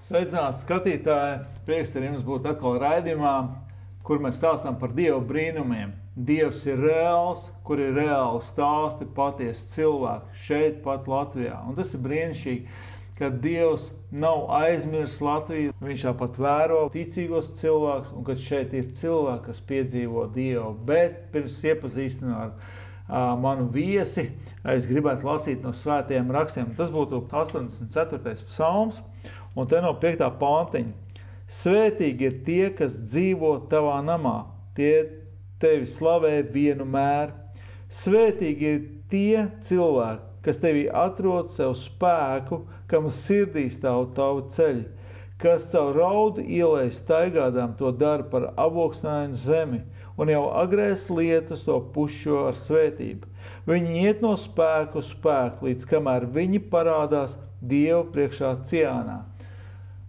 Sveicināti skatītāji! Prieks ar jums būt atkal raidījumā, kur mēs stāstām par Dieva brīnumiem. Dievs ir reāls, kur ir reāli stāsti, patiesi cilvēki šeit pat Latvijā. Un tas ir brīnišķīgi, ka Dievs nav aizmirsis Latviju. Viņš tāpat vēro ticīgos cilvēkus, un kad šeit ir cilvēki, kas piedzīvo Dievu. Bet pirms iepazīstināt ar manu viesi, es gribētu lasīt no svētajiem rakstiem. Tas būtu 84. psalms, un te no 5. pantiņa. Svētīgi ir tie, kas dzīvo tavā namā, tie tevi slavē vienu mēru. Svētīgi ir tie cilvēki, kas tevi atrod sev spēku, kam sirdī stāv tavu ceļi, kas caur raudu ielai staigādām to dara par avoksnainu zemi, un jau agrēs lietas to pušķo ar svētību. Viņi iet no spēku uz spēku, līdz kamēr viņi parādās Dievu priekšā Ciānā.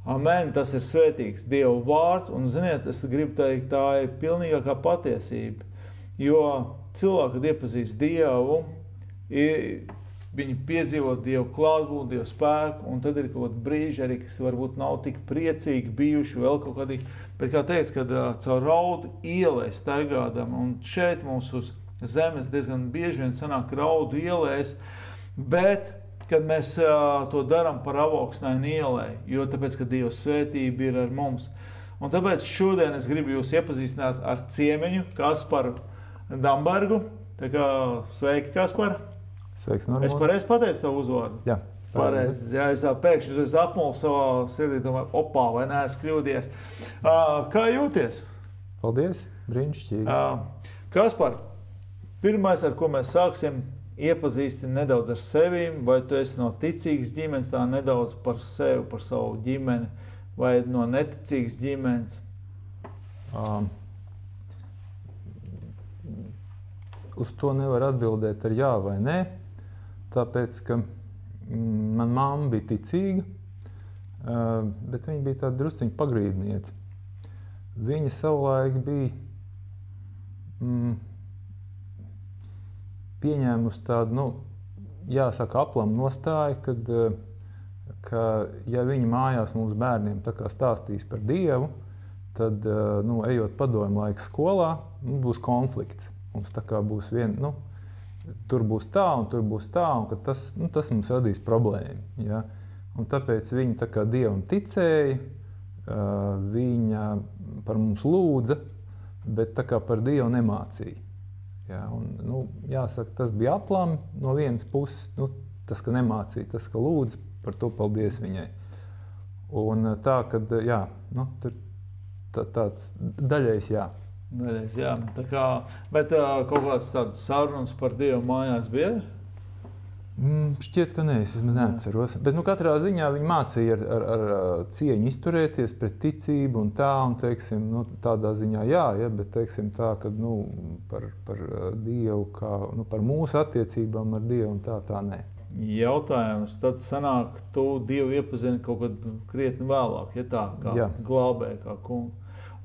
Amen, tas ir svētīgs Dieva vārds, un ziniet, es gribu teikt, tā ir pilnīgākā patiesība, jo cilvēki, kad iepazīst Dievu, viņi piedzīvo Dievu klātbūtni, Dievu spēku, un tad ir kaut kādi brīži arī, kas varbūt nav tik priecīgi bijuši, vēl kaut kādi, bet kā teica, kad caur raudu ielai staigādam, un šeit mums uz zemes diezgan bieži vien sanāk raudu ielēs, bet kad mēs to darām par avoksnainu ielai, jo tāpēc, ka Dieva svētība ir ar mums. Un tāpēc šodien es gribu jūs iepazīstināt ar ciemiņu Kasparu Dambergu. Tā kā sveiki, Kaspar! Sveiks, Normāli! Es pareizi pateicu tavu uzvārdu? Jā. Pareizi. Jā, es pēkšņi apmulu savā sirdī, domāju, opā, vai neesmu kļūdies. Kā jūties? Paldies, brīnišķīgi. Kaspar, pirmais, ar ko mēs sāksim, iepazīsti nedaudz ar sevīm, vai tu esi no ticīgas ģimenes, tā nedaudz par sevi, par savu ģimeni, vai no neticīgas ģimenes? Uz to nevar atbildēt ar jā vai nē, tāpēc, ka man mamma bija ticīga, bet viņa bija tāda drusciņa pagrīdniece. Viņa savulaik bija pieņēmusi tādu, jāsaka, aplamu nostāju, ka ja viņi mājās mums bērniem tā kā stāstīs par Dievu, tad, ejot padomju laiku skolā, būs konflikts. Mums tā kā būs tur būs tā, un tur būs tā, un ka tas mums radīs problēmu. Ja? Un tāpēc viņa tā kā Dievam ticēja, viņa par mums lūdza, bet tā kā par Dievu nemācīja. Jā, un, jāsaka, tas bija aplami no vienas puses, tas, ka nemācīja, tas, ka lūdz, par to paldies viņai. Un tā, kad, jā, tur tāds daļais jā. Daļais jā, tā kā, bet kaut kāds tāds sarunas par Dievu mājās bija? Šķiet, ka nē, es vismaz neatceros. Bet katrā ziņā viņi mācīja ar cieņu izturēties pret ticību un tā, un teiksim, tādā ziņā jā, bet teiksim tā, ka par Dievu, kā, par mūsu attiecībām ar Dievu un tā nē. Jautājums, tad sanāk, tu Dievu iepazini kaut kad krietni vēlāk, ja tā, kā glābēja, kā kungu.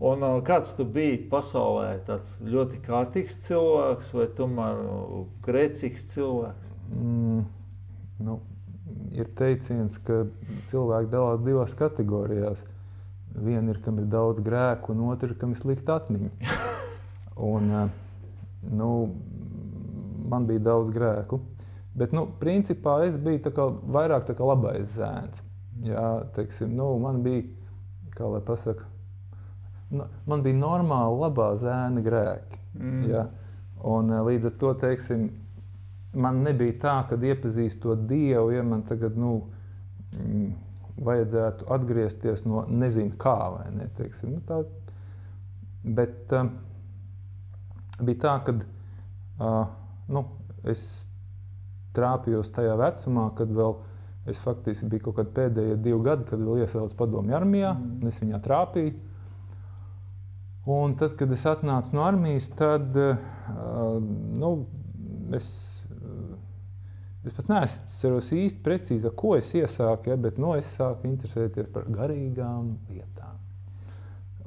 Un kāds tu biji pasaulē, tāds ļoti kārtīgs cilvēks vai tomēr grēcīgs cilvēks? Ir teiciens, ka cilvēki dalās divās kategorijās. Viena ir, kam ir daudz grēku, un otra ir, kam ir slikta atmiņa. Un, man bija daudz grēku, bet, principā es biju vairāk labais zēns. Jā, teiksim, man bija, kā lai pasaka, man bija normāli labā zēna grēki. Jā. Un līdz ar to, teiksim, man nebija tā, kad iepazīstot Dievu, ja man tagad, vajadzētu atgriezties no nezinu kā, vai ne, teiksim, tā. Bet bija tā, kad, es trāpījos tajā vecumā, kad vēl es faktiski biju kaut kad pēdējie 2 gadi, kad vēl iesaucu padomju armijā, un es viņā trāpīju. Un tad, kad es atnācu no armijas, tad, es pat neatceros īsti precīzi, ko es iesāku, bet es sāku interesēties par garīgām lietām.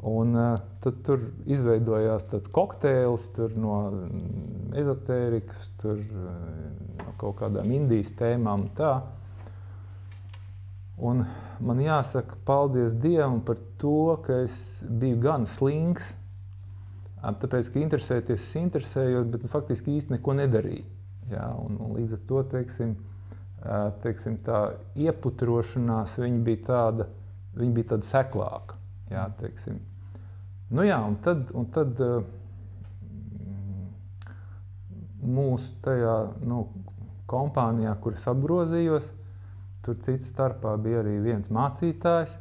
Un tad tur izveidojās tāds kokteils no ezotērikas, no kaut kādām Indijas tēmām un tā. Un man jāsaka paldies Dievam par to, ka es biju gan slings, tāpēc, ka interesēties es interesējos, bet faktiski īsti neko nedarīju. Jā, un līdz ar to, teiksim, tā ieputrošanās, viņa bija tāda seklāka. Jā, teiksim. Nu jā, un tad mūsu tajā kompānijā, kur es apgrozījos, tur cits starpā bija arī viens mācītājs,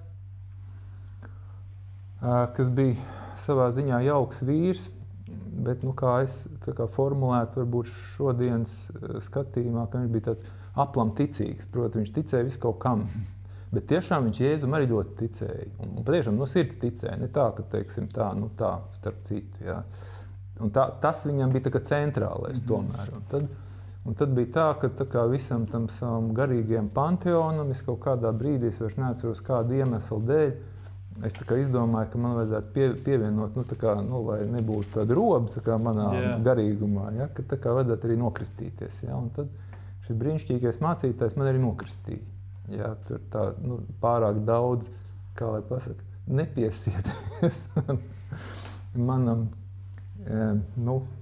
kas bija savā ziņā jauks vīrs, bet, kā es formulētu, varbūt šodienas skatījumā, ka viņš bija tāds aplam ticīgs. Proti, viņš ticēja visu kaut kam, bet tiešām viņš Jēzum arī ļoti ticēja. Un patiešām no sirds ticēja, ne tā, ka, teiksim, tā starp citu, jā. Un tas viņam bija tā kā centrālais tomēr. Un tad bija tā, ka visam tam savam garīgajam panteonam es kaut kādā brīdī, es vairs neatceros kādu iemeslu dēļ, es izdomāju, ka man vajadzētu pievienot, lai nebūtu tāda roba manā garīgumā, ja, ka vajadzētu arī nokristīties. Ja, un tad šis brīnišķīgais mācītājs man arī nokristīja. Ja, tur tā pārāk daudz, kā lai pasaka, nepiesieties manam,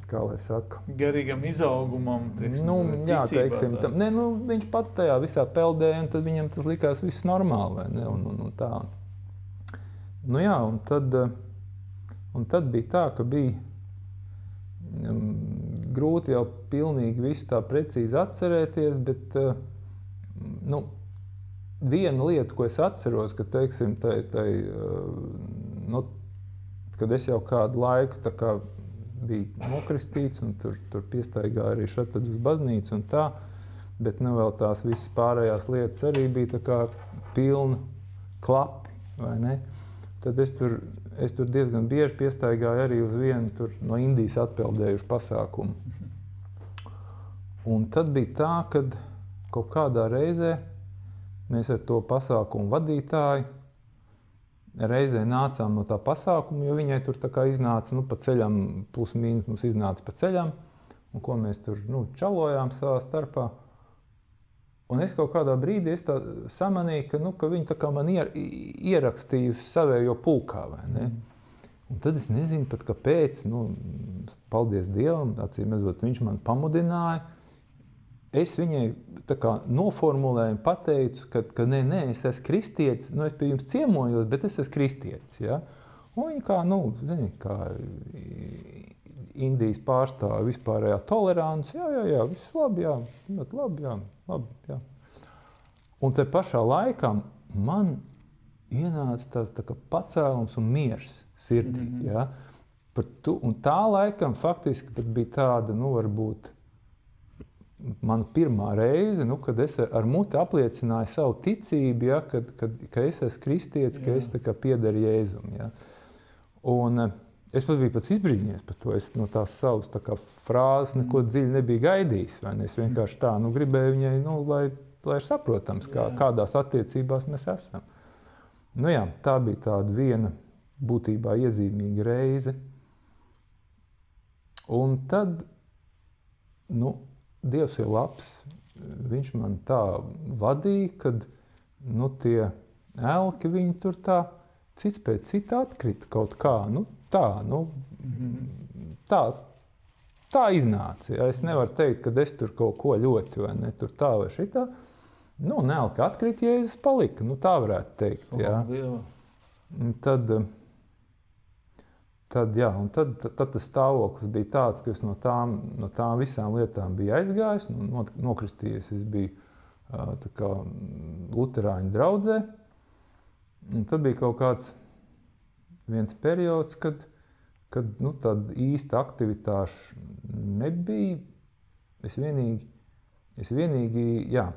kā lai saka, garīgam izaugumam, teiksim, jā, teiksim, viņš pats tajā visā peldēja, un tad viņam tas likās viss normāli, vai ne, un tā. Nu jā, un tad bija tā, ka bija grūti jau pilnīgi visu tā precīzi atcerēties, bet viena lieta, ko es atceros, ka, teiksim, kad es jau kādu laiku tā kā biju nokristīts un tur piestaigāju arī šeit uz baznīcu un tā, bet vēl tās visas pārējās lietas arī bija tā kā pilna klapi, vai ne? Tad es tur diezgan bieži piestaigāju arī uz vienu no Indijas atpeldējušu pasākumu. Un tad bija tā, kad kaut kādā reizē mēs ar to pasākumu vadītāju reizē nācām no tā pasākuma, jo viņai tur tā kā iznāca pa ceļam, plus mīnus mums iznāca pa ceļam, un ko mēs tur čalojām savā starpā. Un es kaut kādā brīdī samanīju, ka viņi tā kā man ierakstījusi savējo pulkā, vai ne? Un tad es nezinu pat kāpēc, paldies Dievam, acīm redzot, viņš man pamudināja. Es viņai tā kā noformulēju un pateicu, ka nē, es esmu kristietis, es pie jums ciemojos, bet es esmu kristietis, ja? Un viņi kā Indijas pārstāvi vispārējā tolerants, jā, viss labi, jā. Un te pašā laikā man ienāca tāds tā kā pacēlums un miers sirdī, ja? Un tā laikam faktiski pat bija tāda, varbūt, mana pirmā reize, kad es ar muti apliecināju savu ticību, ja, ka es esmu kristietis, ka es tā kā piedaru Jēzum. Ja. Un es pat biju pats izbrīņies par to. Es no tās savas tā kā frāzes neko dziļi nebija gaidījis. Vai ne? Es vienkārši tā gribēju viņai, lai ir saprotams, kādās attiecībās mēs esam. Nu jā, tā bija tāda viena būtībā iezīmīga reize. Un tad, Dievs ir labs, viņš man tā vadīja, kad tie elki viņi tur tā cits pēc cita atkrita kaut kā, tā iznāca. Ja? Es nevaru teikt, ka es tur kaut ko ļoti vai ne, tur tā vai šitā. Elki atkrita, Jēzus palika, tā varētu teikt. Ja? Tad tas stāvoklis bija tāds, ka es no tām visām lietām biju aizgājis, nokristījies. Es biju tā kā luterāņu draudzē. Un tad bija kaut kāds viens periods, kad tāda īsta aktivitāša nebija. Es vienīgi, jā,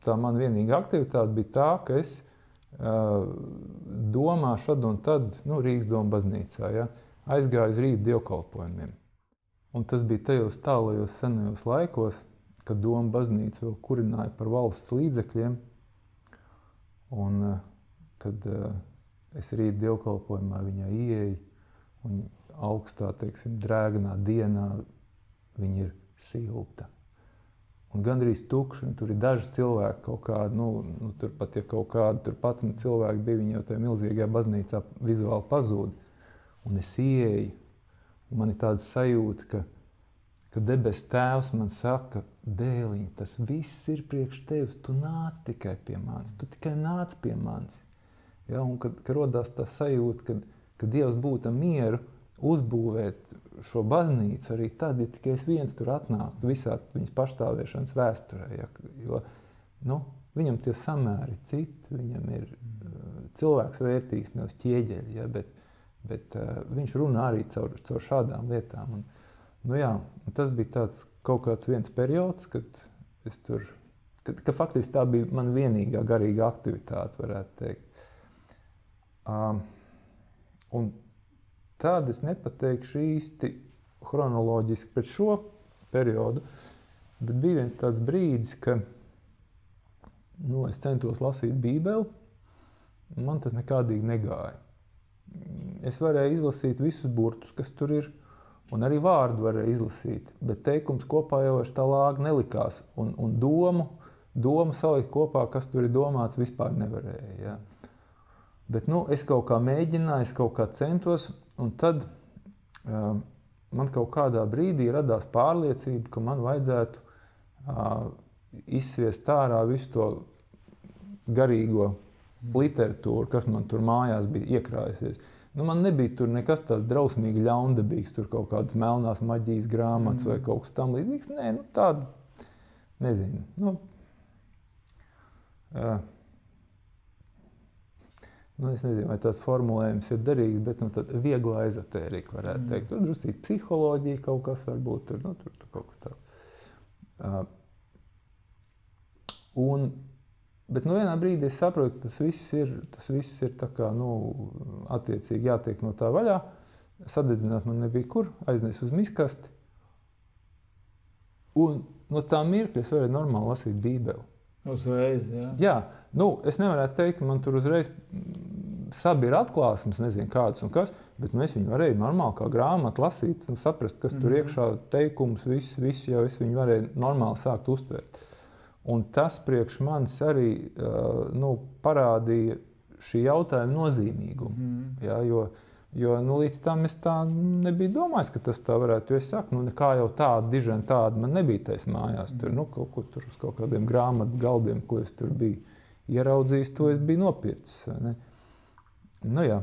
tā man vienīga aktivitāte bija tā, ka es domā šad un tad, Rīgas Doma baznīcā, ja, aizgāju uz rīta dievkalpojumiem. Un tas bija tajos tālajos senajos laikos, kad Doma baznīca vēl kurināja par valsts līdzekļiem. Un kad es rīta dievkalpojumā viņā ieeju un augstā, teiksim, drēganā dienā viņa ir silta. un gandrīz tukši, un tur ir daži cilvēki kaut kādi, tur pat, ja kaut kādi, tur 11 cilvēki bija, viņi jau tajā milzīgajā baznīcā vizuāli pazūd. Un es ieeju, un man ir tāda sajūta, ka debes tēvs man saka, dēliņ, tas viss ir priekš tevis, tu nāc tikai pie manis, tu tikai nāc pie manis. Ja, un kad rodās tā sajūta, ka Dievs būtu mieru uzbūvēt šo baznīcu arī tad, ja tikai viens tur atnāktu visā viņas pastāvēšanas vēsturē. Ja, jo, viņam tie samēri citi, viņam ir cilvēks vērtīgs, nevis ķieģeļi, ja, bet viņš runā arī caur šādām lietām. Un tas bija tāds kaut kāds viens periods, kad es tur, ka faktiski tā bija man vienīgā garīga aktivitāte, varētu teikt. Un tad es nepateikšu īsti chronoloģiski pēc šo periodu, bet bija viens tāds brīdis, ka es centos lasīt Bībeli, un man tas nekādīgi negāja. Es varēju izlasīt visus burtus, kas tur ir, un arī vārdu varēju izlasīt, bet teikums kopā jau vairs tā lāga nelikās, un domu salikt kopā, kas tur ir domāts, vispār nevarēja. Ja. Bet es kaut kā mēģināju, es kaut kā centos, un tad man kaut kādā brīdī radās pārliecība, ka man vajadzētu izsviest ārā visu to garīgo literatūru, kas man tur mājās bija iekrājusies. Man nebija tur nekas tāds drausmīgi ļaundabīgs, tur kaut kādas melnās maģijas grāmatas vai kaut kas tam līdzīgs. Nē, tāda, nezinu. Es nezinu, vai tās formulējums ir derīgs, bet tāda viegla ezotērika varētu teikt. Tur drusīt psiholoģija kaut kas varbūt, tur kaut kas tāds. Bet vienā brīdī es saprotu, ka tas viss ir tā kā, attiecīgi jātiek no tā vaļā. Sadedzināt man nebija kur, aiznes uz miskasti. Un no tā mirkļa es varēju normāli lasīt Bībeli. Uzreiz, jā? Jā, es nevarētu teikt, ka man tur uzreiz sabira atklāsmes, nezinu kādas un kas, bet es viņu varēju normāli kā grāmatu lasīt, saprast, kas tur iekšā teikums, viss jau es viņu varēju normāli sākt uztvērt. Un tas priekš manis arī parādīja šī jautājuma nozīmīgumu. Ja, jo līdz tam es tā nebiju domājis, ka tas tā varētu. Jo es saku, nekā jau tāda, dižena tāda man nebija tais mājās. Tur, kaut kur tur uz kaut kādiem grāmatu galdiem, ko es tur biju ieraudzījis, to es biju nopircis. Ne? Jā.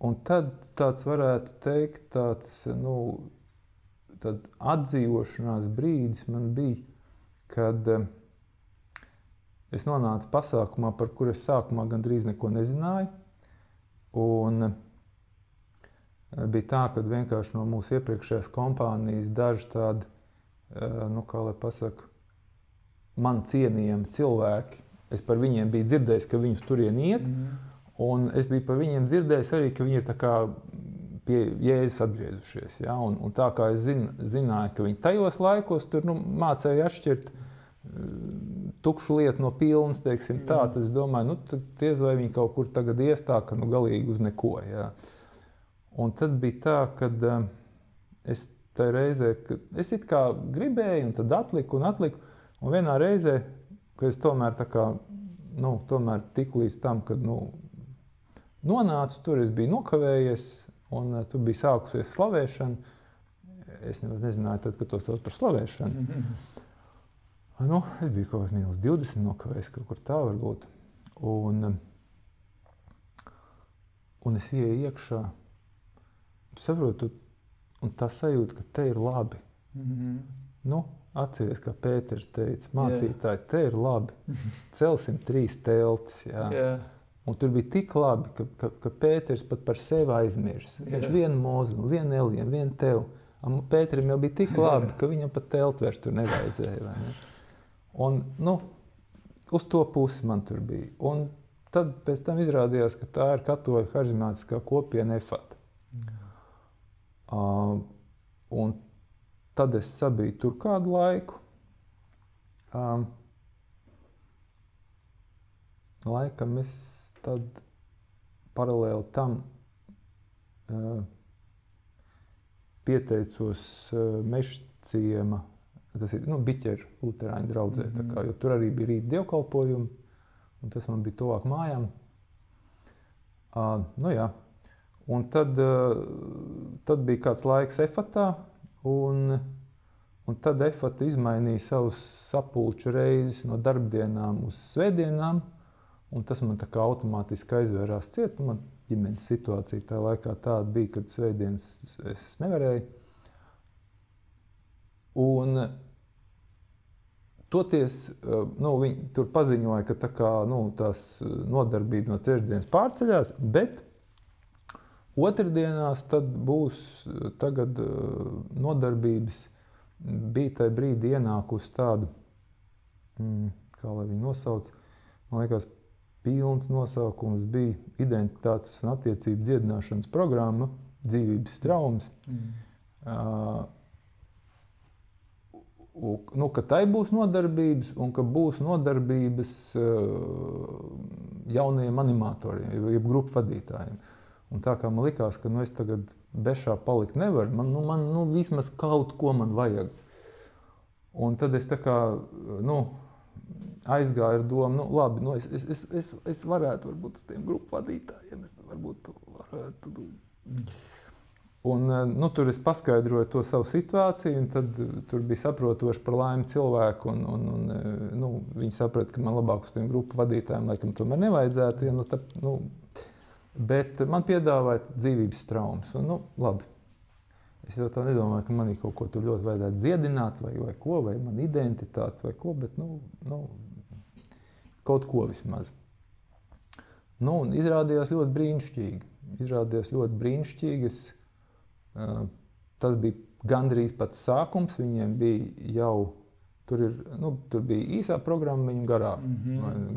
Un tad tāds varētu teikt, tad atdzīvošanās brīdis man bija, kad es nonācu pasākumā, par kur es sākumā gandrīz neko nezināju. Un bija tā, ka vienkārši no mūsu iepriekšējās kompānijas daži tādi, kā lai pasaka, man cienījami cilvēki. Es par viņiem biju dzirdējis, ka viņus turien iet, un es biju par viņiem dzirdējis arī, ka viņi ir tā kā pie Jēzus atgriezušies. Ja? Un tā kā es zināju, ka viņi tajos laikos tur mācēja atšķirt tukšu lietu no pilnas, teiksim tā, tad es domāju, tad tiez vai viņi kaut kur tagad ies tā, ka galīgi uz neko. Ja? Un tad bija tā, kad es tai reizē, kad es it kā gribēju un tad atliku, un vienā reizē, ka es tomēr tā kā, tomēr tik līdz tam, kad, nonācu tur, es biju nokavējies, un tur bija sākusies slavēšana. Es nezināju tad, kad to sauc par slavēšanu. Es biju kaut kāds -20 nokavējis, kaut kur tā varbūt. Un es ieeju iekšā, saprotu, un tā sajūta, ka te ir labi. Atceries, kā Pēters teica, mācītāji, te ir labi. Celsim 3 teltis. Jā. Un tur bija tik labi, ka Pēters pat par sevi aizmirs. Viņš vienu Mozu, vienu Eliju, vienu tev. Pēterim jau bija tik labi, ka viņam pat telti vairs tur nevajadzēja. Vai ne? Un, uz to pusi man tur bija. Un tad pēc tam izrādījās, ka tā ir katoļu harizmātiskā kopiena EFAT. Un tad es sabiju tur kādu laiku. Laikam es tad paralēli tam pieteicos Meža ciema, tas ir, biķeru luterāņu draudzē, tā kā, jo tur arī bija rīt dievkalpojumi, un tas man bija tuvāk mājām. Jā. Un tad bija kāds laiks Efatā, un tad Efata izmainīja savus sapulču reizes no darbdienām uz svētdienām, un tas man tā kā automātiski aizvērās ciet. Man ģimenes situācija tā laikā tāda bija, kad svētdienas es nevarēju. Un toties, viņi tur paziņoja, ka tā kā, tās nodarbība no trešdienas pārceļās, bet otrdienās tad būs tagad nodarbības, bija tajā brīdī ienākusi tāda, kā lai viņi nosauc, man liekas, pilns nosaukums bija identitātes un attiecību dziedināšanas programma, dzīvības traumas. Ka tai būs nodarbības un ka būs nodarbības jaunajiem animatoriem, jeb grupu vadītājiem. Un tā kā man likās, ka es tagad bešā palikt nevaru, man vismaz kaut ko man vajag. Un tad es tā kā, aizgāju ar domu, labi, es varētu varbūt uz tiem grupu vadītājiem, es varbūt varētu. Un tur es paskaidroju to savu situāciju, un tad tur bija saprotoši par laimi cilvēku, un viņi saprata, ka man labāk uz tiem grupu vadītājiem laikam tomēr nevajadzētu, bet man piedāvāja dzīvības traumas, un labi. Es jau tā nedomāju, ka manī kaut ko tur ļoti vajadzētu dziedināt, vai ko, vai man identitāti, vai ko, bet, kaut ko vismaz. Un izrādījās ļoti brīnišķīgi. Tas bija gandrīz pats sākums, viņiem bija jau, tur bija īsā programma, viņam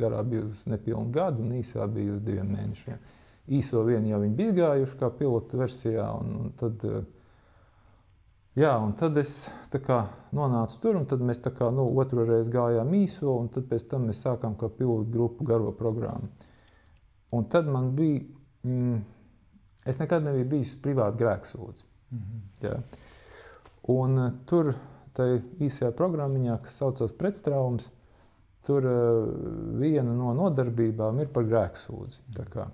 garā bija uz nepilnu gadu, un īsā bija uz 2 mēnešiem. Īso vienu jau viņi bija izgājuši kā pilotu versijā, un tad... un tad es tā kā nonācu tur, un tad mēs tā kā, otro reizi gājām īso, un tad pēc tam mēs sākām kā pilotu grupu garo programmu. Un tad man bija, es nekad nebiju bijis privāti grēksūdzi. Jā. Un tur, tai īsajā programmiņā, kas saucās pretstraumas, tur viena no nodarbībām ir par grēksūdzi. Tā kā.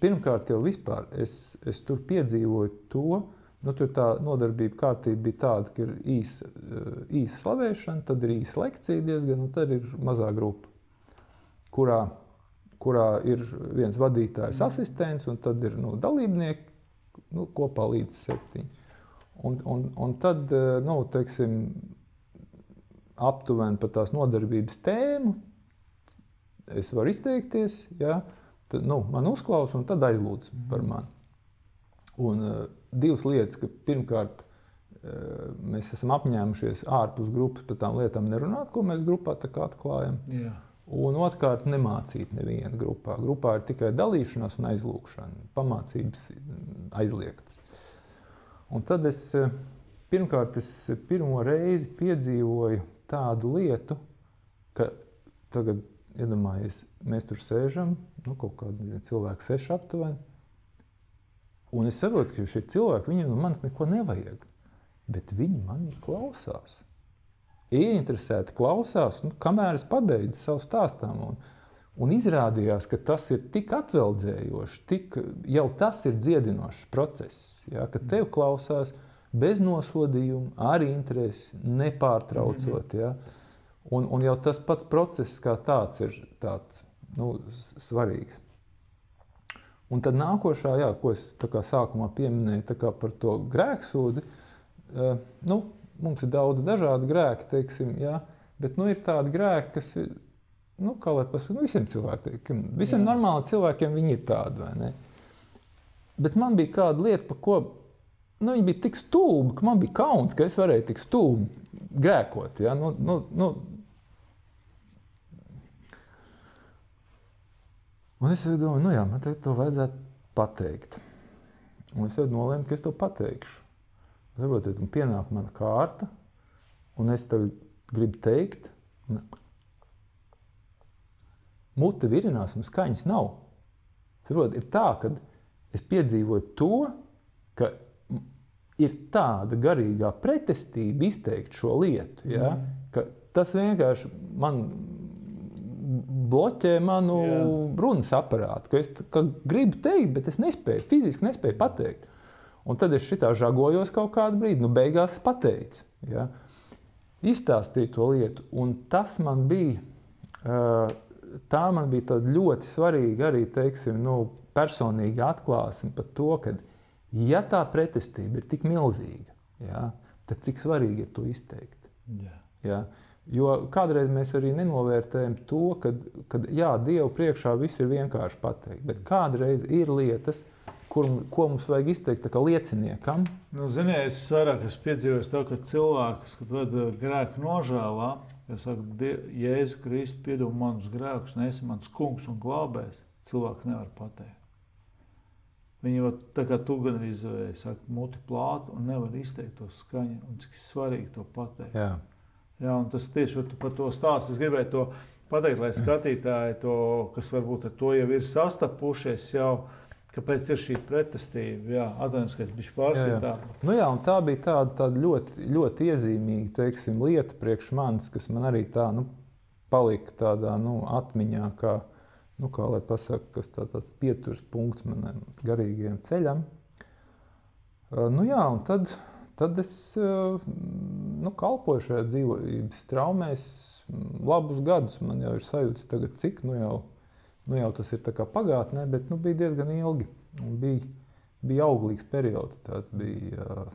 Pirmkārt jau vispār es tur piedzīvoju to, tur tā nodarbība kārtība bija tāda, ka ir īsa slavēšana, tad ir īsa lekcija diezgan, un tad ir mazā grupa, kurā ir viens vadītājs asistents, un tad ir dalībnieki, kopā līdz 7. Un tad, teiksim, aptuveni par tās nodarbības tēmu es varu izteikties, jā. Tad, man uzklausa un tad aizlūdz par mani. Un 2 lietas, ka pirmkārt mēs esam apņēmušies ārpus grupas par tām lietām nerunāt, ko mēs grupā tā kā atklājam. Jā. Un otrkārt nemācīt nevienu grupā. Grupā ir tikai dalīšanās un aizlūkšana, pamācības aizliegtas. Un tad pirmkārt pirmo reizi piedzīvoju tādu lietu, ka tagad iedomājies, mēs tur sēžam, kaut kādi cilvēki 6 aptuveni, un es saprotu, ka šie cilvēki, viņiem no manis neko nevajag, bet viņi manī klausās. Ieinteresēti klausās, kamēr es pabeidzu savu stāstāmu, un izrādījās, ka tas ir tik atveldzējoši, jau tas ir dziedinošs process, ja, ka tev klausās bez nosodījuma, ar interesi, nepārtraucot, ja. Un jau tas pats process kā tāds ir tāds, svarīgs. Un tad nākošā, jā, ko es tā kā sākumā pieminēju tā kā par to grēksūdi, mums ir daudz dažādi grēki, teiksim, jā, bet ir tādi grēki, kas ir, kā lai pasaka, visiem cilvēkiem, visiem normāli cilvēkiem viņi ir tādi, vai ne? Bet man bija kāda lieta, par ko, viņi bija tik stulbi, ka man bija kauns, ka es varēju tik stulbi grēkot, ja, Un es domāju, man tagad to vajadzētu pateikt. Un es nolēmu, ka es to pateikšu. Saprotiet, un pienāk mana kārta, un es tagad gribu teikt, mute virinās un skaņas nav. Saprotiet, ir tā, ka es piedzīvoju to, ka ir tāda garīgā pretestība izteikt šo lietu, ja? Ka tas vienkārši man bloķē manu runas aparātu, ka gribu teikt, bet es nespēju, fiziski nespēju pateikt. Un tad es šitā žagojos kaut kādu brīdi, beigās pateicu, ja? Izstāstīju to lietu, un tas man bija, tā man bija tāda ļoti svarīga arī, teiksim, personīga atklāsme par to, ka ja tā pretestība ir tik milzīga, ja, tad cik svarīgi ir to izteikt. Ja? Jo kādreiz mēs arī nenovērtējam to, kad Dievu priekšā viss ir vienkārši pateikt, bet kādreiz ir lietas, ko mums vajag izteikt tā kā lieciniekam. Ziniet, es vairāk piedzīvoju to, ka cilvēkus, kad vada grēku nožēlā, ja saka, Jēzu Kristu piedod manus grēkus, un esi mans kungs un glābējs, cilvēki nevar pateikt. Viņi tā kā tu gan izvēlēji, saka, muti plātu un nevar izteikt to skaņu, un cik svarīgi to pateikt. Jā, un tas tieši par to stāstu. Es gribēju to pateikt, lai skatītāji to, kas varbūt ar to jau ir sastapušies jau, kāpēc ir šī pretestība. Jā, atvainojos, ka es bišķi pārsītā. Un tā bija tāda ļoti, ļoti iezīmīga, teiksim, lieta priekš manis, kas man arī tā, palika tādā, atmiņā, kā lai pasaka, kas tāds pieturas punkts manam garīgajam ceļam. Un tad es kalpoju šajā dzīvības traumēs labus gadus. Man jau ir sajūtas tagad cik, jau tas ir tā kā pagātnē, bet bija diezgan ilgi. Un bija auglīgs periods, tāds bija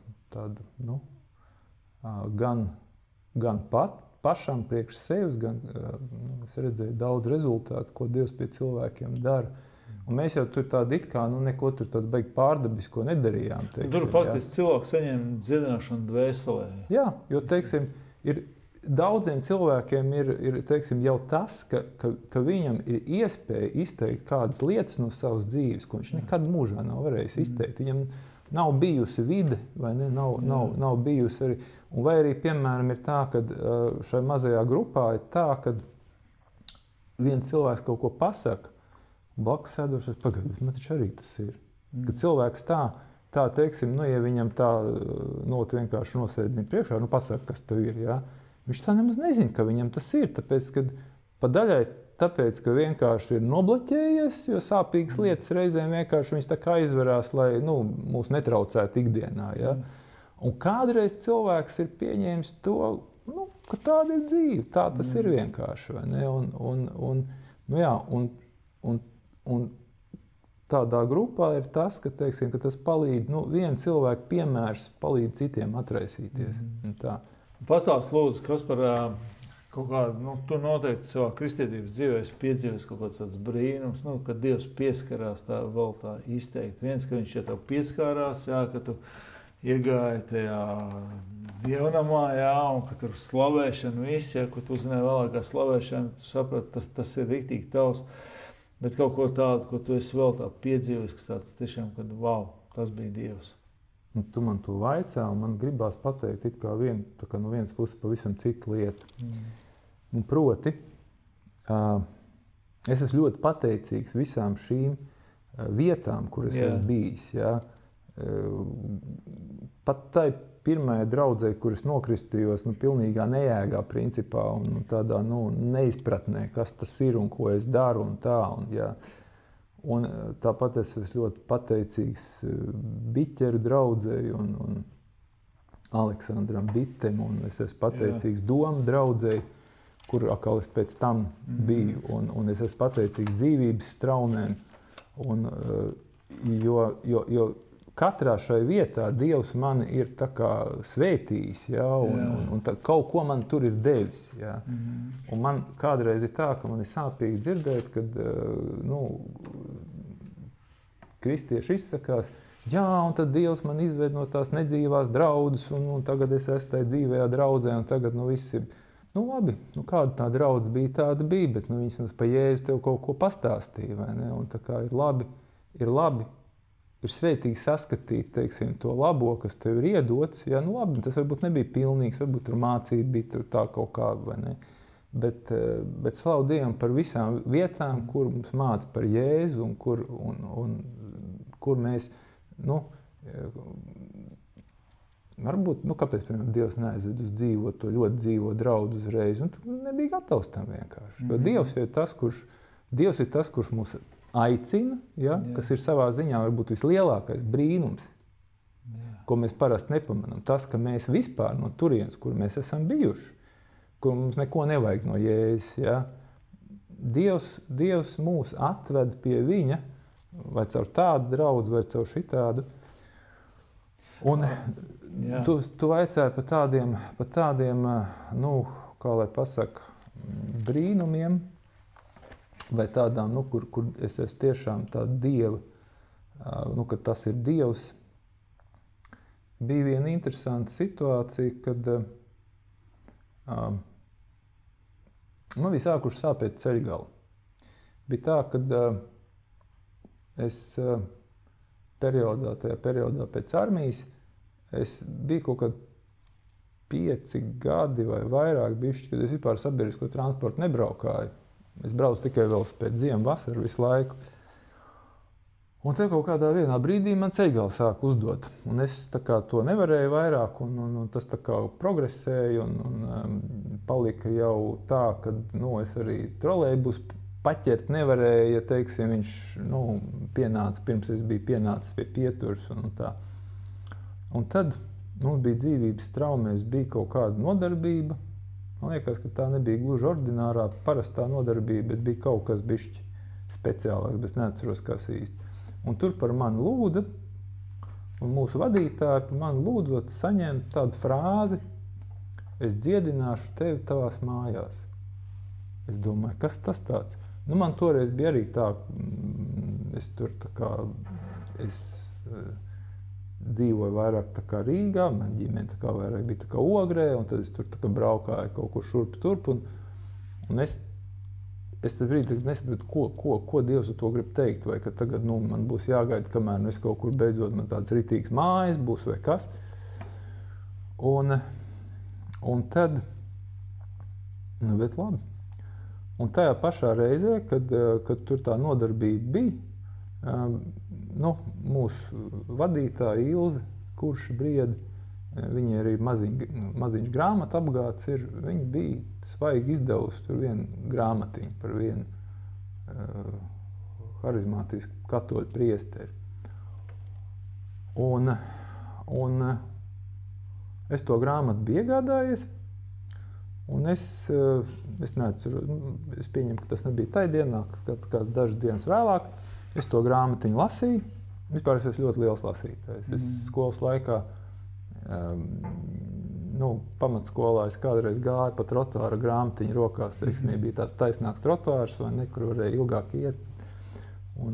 gan pašam priekš sevis, gan es redzēju daudz rezultātu, ko Dievs pie cilvēkiem dara. Un mēs jau tur tādu it kā neko tur tādu baigi pārdabisko nedarījām. Teiksim, tur faktiski cilvēks saņem dziedināšanu dvēselē. Jā, jo, teiksim, daudziem cilvēkiem ir teiksim, jau tas, ka viņam ir iespēja izteikt kādas lietas no savas dzīves, ko viņš nekad mūžā nav varējis izteikt. Viņam nav bijusi vide, vai ne? Nav bijusi arī. Un vai arī, piemēram, ir tā, ka šai mazajā grupā ir tā, ka viens cilvēks kaut ko pasaka, un blakus sēdošais pagaid, bet man taču arī tas ir. Kad cilvēks tā teiksim, ja viņam tā vienkārši nosēd viņa priekšā, pasaka, kas tev ir, jā, viņš tā nemaz nezina, ka viņam tas ir, tāpēc, ka pa daļai tāpēc, ka vienkārši ir nobloķējies, jo sāpīgas lietas reizēm vienkārši viņas tā kā aizverās, lai mūs netraucētu ikdienā, ja. Un kādreiz cilvēks ir pieņēmis to, ka tāda ir dzīve, tā tas ir vienkārši, vai ne? Un tādā grupā ir tas, ka, teiksim, ka tas palīdz, viena cilvēka piemērs palīdz citiem atraisīties. Pastāst lūdzu, kas par kaut kādu, tu noteikti savā kristietības dzīvē piedzīvojis kaut kāds tāds brīnums, kad Dievs pieskarās tā vēl tā izteikt. Viens, ka viņš tev pieskārās, jā, ka tu iegāja tajā dievnamā, jā, un ka tur slavēšana viss, ja, ko tu uzzināji vēlāk kā slavēšana, tu saprati, tas ir riktīgi tavs, bet kaut ko tādu, ko tu esi vēl tā piedzīvojis, kas tāds tiešām, kad wow, tas bija Dievs. Tu man to vaicā, un man gribās pateikt it kā no vienas puses pavisam citu lietu. Un proti, es esmu ļoti pateicīgs visām šīm vietām, kur es esmu bijis, jā. Pat tai pirmajai draudzei, kur es nokristījos, pilnīgā nejēgā principā un tādā, neizpratnē, kas tas ir un ko es daru un tā. Un tāpat es esmu ļoti pateicīgs Biķeru draudzei un Aleksandram Bitem, un es esmu pateicīgs Doma draudzei, kur atkal es pēc tam biju, un es esmu pateicīgs dzīvības straumēm, jo katrā šai vietā Dievs mani ir tā kā svētījis, ja, un kaut ko man tur ir devis. Ja. Un man kādreiz ir tā, ka man ir sāpīgi dzirdēt, kad kristieši izsakās, jā, un tad Dievs man izved no tās nedzīvās draudzes, un tagad es esmu tajā dzīvajā draudzē, un tagad viss ir. Labi, kāda tā draudze bija, tāda bija, bet viņas mums pa Jēzu tev kaut ko pastāstīja, vai ne? Un tā kā ir labi, ir svētīgi saskatīt, teiksim, to labo, kas tev ir iedots. Ja, labi, tas varbūt nebija pilnīgs, varbūt tur mācība bija tur tā kaut kā, vai ne? Bet slavu Dievam par visām vietām, kur mums māca par Jēzu un kur mēs, varbūt, kāpēc, piemēram, Dievs neaizved uz dzīvot to ļoti dzīvo draudu uzreiz, un nebija gatavs tam vienkārši. Jo Dievs ir tas, kurš mūs aicina, kas ir savā ziņā varbūt vislielākais brīnums, ko mēs parasti nepamanām. Tas, ka mēs vispār no turienes, kur mēs esam bijuši, kur mums neko nevajag no Jēzus, Dievs mūs atved pie viņa, vai caur tādu draudzi, vai caur šitādu. Un tu vaicāji par tādiem, kā lai pasaka, brīnumiem, vai tādām, kur es esmu tiešām tāda Dieva, ka tas ir Dievs. Bija viena interesanta situācija, kad man bija sākuši sāpēt ceļgali. Bija tā, kad es tajā periodā pēc armijas, es biju kaut kad 5 gadi vai vairāk bišķi, kad es vispār sabiedrisko transportu nebraukāju. Es braucu tikai velosipēdu ziemu, vasaru visu laiku. Un te kaut kādā vienā brīdī man ceļgali sāk uzdot. Un es tā kā to nevarēju vairāk, un tas tā kā progresēja, un palika jau tā, ka es arī trolejbus paķert nevarēju, ja teiksim, viņš pienāca, pirms es biju pienācis pie pieturas un tā. Un tad bija dzīvības traumēs, bija kaut kāda nodarbība. Man liekas, ka tā nebija gluži ordinārā, parastā nodarbība, bet bija kaut kas bišķi speciālāks, bet es neatceros, kas īsti. Un tur par mani lūdza, un mūsu vadītāji par mani lūdzot saņemt tādu frāzi: es dziedināšu tevi tavās mājās. Es domāju, kas tas tāds? Man toreiz bija arī tā, es tur tā kā, dzīvoju vairāk tā kā Rīgā, man ģimene tā kā vairāk bija tā kā Ogrē, un tad es tur tā kā braukāju kaut kur šurp turp, un es tad brīdī nesaprotu, ko Dievs ar to grib teikt, vai ka tagad, man būs jāgaida, kamēr es kaut kur beidzot man tāds ritīgs mājas būs vai kas. Un tad, bet labi. Un tajā pašā reizē, kad tur tā nodarbība bija, mūsu vadītāja Ilze, kurš briedi, viņa arī maziņš grāmatu apgāds ir, viņa bija svaigi izdevusi tur vienu grāmatiņu par vienu harizmātisku katoļu priesteri. Un es to grāmatu biju iegādājies, un es neatceru, es pieņemu, ka tas nebija tai dienā, kāds dažas dienas vēlāk, es to grāmatiņu lasīju. Vispār es esmu ļoti liels lasītājs. Es skolas laikā, pamatskolā es kādreiz gāju pa trotuāra grāmatiņu rokās, teiksim, bija tāds taisnāks trotuārs, vai ne, kur varēja ilgāk iet. Un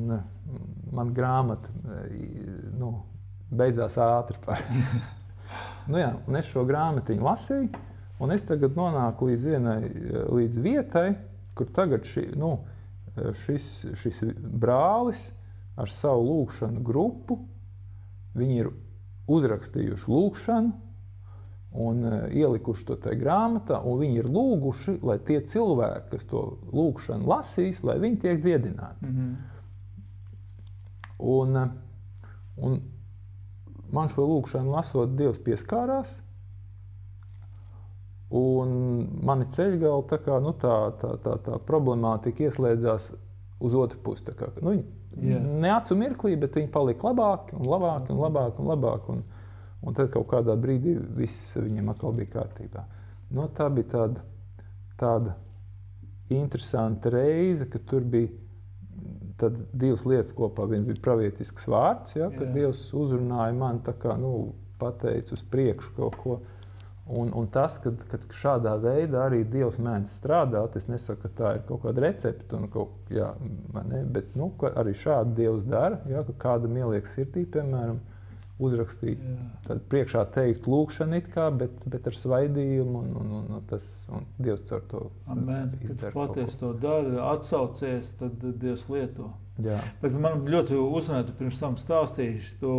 man grāmata, beidzās ātri parasti. Un es šo grāmatiņu lasīju, un es tagad nonāku līdz vietai, kur tagad šis brālis ar savu lūgšanu grupu, viņi ir uzrakstījuši lūgšanu un ielikuši to tajā grāmatā, un viņi ir lūguši, lai tie cilvēki, kas to lūgšanu lasīs, lai viņi tiek dziedināti. Un man šo lūgšanu lasot, Dievs pieskārās, un mani ceļgali tā kā, tā problemātika ieslēdzās uz otru pusi. Tā kā, ne acu mirklī, bet viņi palika labāki un labāki un labāki un labāki. Un tad kaut kādā brīdī viss viņiem atkal bija kārtībā. Tā bija tāda interesanta reize, ka tur bija divas lietas kopā. Viens bija pravietisks vārds, kad Dievs uzrunāja mani tā kā, pateica uz priekšu kaut ko. Un tas, kad šādā veidā arī Dievs mēdz strādāt, es nesaku, ka tā ir kaut kāda recepte, bet arī šādi Dievs dara, ka kādam ieliek sirdī, piemēram, uzrakstīt, tad priekšā teikt lūgšanu it kā, bet ar svaidījumu, un Dievs caur to izdara. Kad patiesi to dara, atsaucies, tad Dievs lieto. Jā. Bet man ļoti uzrunāja, tu pirms tam stāstījuši to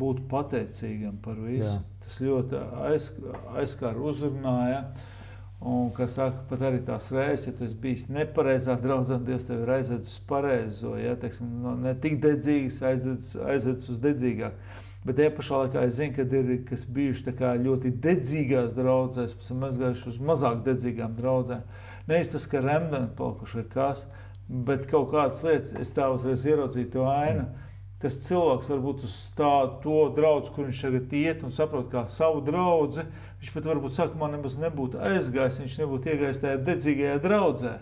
būt pateicīgam par visu. Jā. Tas ļoti aizskar uzrunāja. Un, kā saka, pat arī tās reizes, ja tu esi bijis nepareizā draudzē, Dievs tevi ir aizvedis uz pareizo, ja, teiksim, ne tik dedzīgs, aizvedis uz dedzīgāk. Bet tie pašā laikā es zinu, kad ir, kas bijuši tā kā ļoti dedzīgās draudzēs, pēc tam aizgājuši uz mazāk dedzīgām draudzēm. Nevis tas, ka remdeni palikuši ir kas, bet kaut kādas lietas, es tā uzreiz ieraudzīju to ainu. Tas cilvēks varbūt uz to draudzi, kur viņš tagad iet un saprot kā savu draudzi, viņš pat varbūt saka, man nemaz nebūtu aizgājis, viņš nebūtu iegājis tajā dedzīgajā draudzē.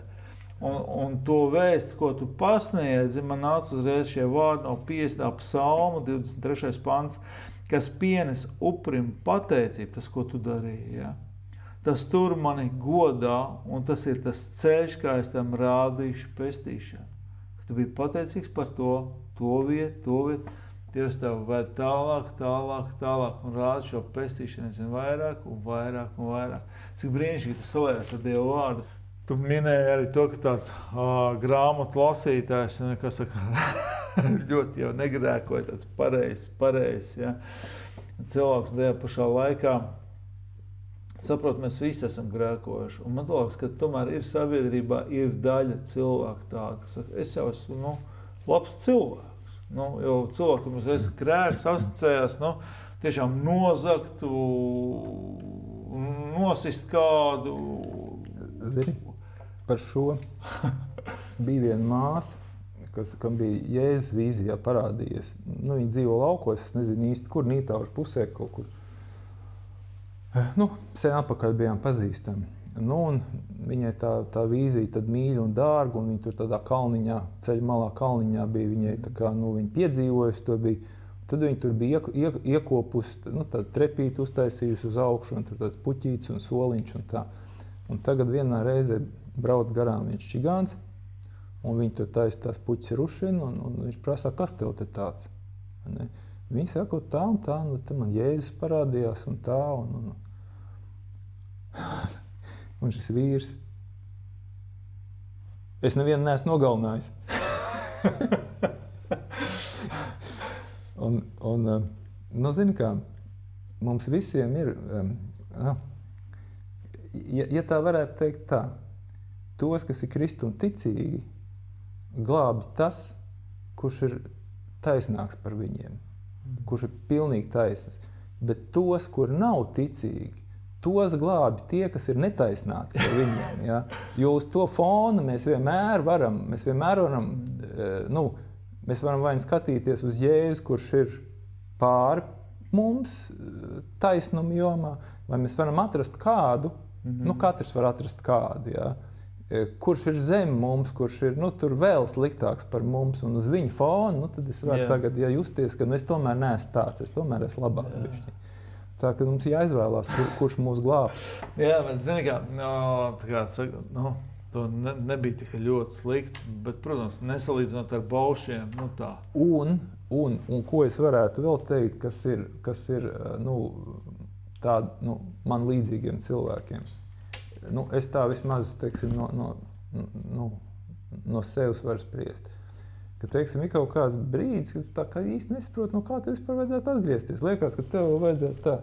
Un to vēsti, ko tu pasniedzi, man nāc uzreiz šie vārdi no 50. psalma, 23. pants, kas pienes uprim pateicību, tas, ko tu darīji. Ja? Tas tur mani godā, un tas ir tas ceļš, kā es tam rādīšu pestīšanu. Ka tu biji pateicīgs par to vietu, Dievs tev vēd tālāk, un rāda šo pestīšanu, es zinu, vairāk. Cik brīnišķīgi tas salējās ar Dievu vārdu. Tu minēji arī to, ka tāds grāmatu lasītājs, kas saka, ļoti jau negrēkoja, tāds pareizs, ja. Cilvēks tajā pašā laikā saprot, mēs visi esam grēkojuši. Un man liekas, ka tomēr ir sabiedrībā, ir daļa cilvēku tāda, kas saka, es jau esmu, labs cilvēks. Jo cilvēkam uzreiz grēks asociējās, tiešām nozagt, nosist kādu. Zini, par šo bija viena māsa, kam bija Jēzus vīzijā parādījies. Viņa dzīvo laukos, es nezinu īsti, kur Nītāužu pusē kaut kur. Sen atpakaļ bijām pazīstami. Un viņai tā vīzija tad mīļa un dārga, un viņa tur tādā kalniņā, ceļa malā kalniņā bija, viņai tā kā, viņa piedzīvojusi to bija. Tad viņa tur bija iekopusi, tādu trepīti uztaisījusi uz augšu, un tur tāds puķīts un soliņš un tā. Un tagad vienā reizē brauc garām viens čigāns, un viņi tur taisa tās puķis rušinu, un viņš prasā, kas tev te tāds? Viņi saka, tā un tā, te man Jēzus parādījās un tā, un šis vīrs. Es nevienu neesmu nogalinājis. Zini kā, mums visiem ir, ja tā varētu teikt tā, tos, kas ir Kristum ticīgi, glābi tas, kurš ir taisnāks par viņiem, kurš ir pilnīgi taisns, bet tos, kur nav ticīgi, tos glābi tie, kas ir netaisnāki par viņiem. Ja? Jo uz to fonu mēs vienmēr varam vai skatīties uz Jēzu, kurš ir pāri mums taisnuma jomā, vai mēs varam atrast kādu, katrs var atrast kādu, ja? Kurš ir zem mums, kurš ir tur vēl sliktāks par mums, un uz viņa fonu, tad es varu tagad justies, ka es tomēr neesmu tāds, es tomēr esmu labāk bišķi. Tā, ka mums jāizvēlās, kurš mūs glābs. Jā, bet zini kā, to nebija tikai ļoti slikts, bet, protams, nesalīdzinot ar baušiem, tā. Un ko es varētu vēl teikt, kas ir tādu, man līdzīgiem cilvēkiem. Es tā vismaz, teiksim, no sevis varu spriest. Ka, teiksim, ir kaut kāds brīdis, ka tā kā īsti nesaprot, kā tev vispār vajadzētu atgriezties. Liekas, ka tev vajadzētu tā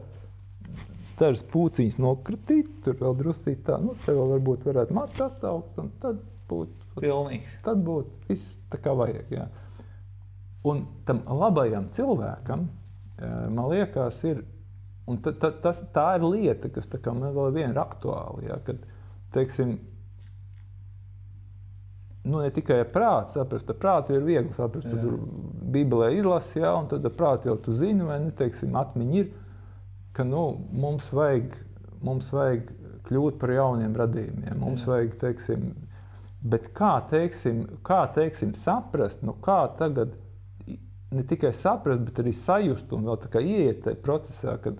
dažas pūciņas nokratīt, tur vēl drustīt tā, tev vēl varbūt varētu matu attaukt, un tad būtu pilnīgs. Tad būtu viss tā kā vajag, jā. Un tam labajam cilvēkam, man liekas, ir, un tā ir lieta, kas tā kā man vēl vien ir aktuāli, jā, kad, teiksim, ne tikai ar prātu saprast, ar prātu ir viegli saprast, tu tur Bībelē izlasi, jā, un tad ar prātu jau tu zini, vai teiksim, atmiņa ir, ka, mums vajag kļūt par jauniem radījumiem, mums vajag, teiksim, bet kā saprast, kā tagad, ne tikai saprast, bet arī sajust un vēl tā kā ieiet tajā procesā, ka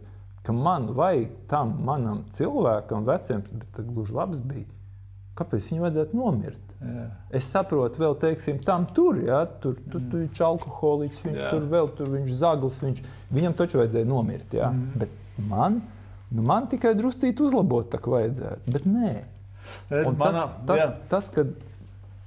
man vajag tam manam cilvēkam, veciem, bet gluži labs bija, kāpēc viņu vajadzētu nomirt? Jā. Es saprotu vēl, teiksim, tam tur, jā, tur viņš alkoholiķis, viņš zaglis, viņam taču vajadzēja nomirt, jā. Bet man tikai druscīt uzlabot tak vajadzētu, bet nē.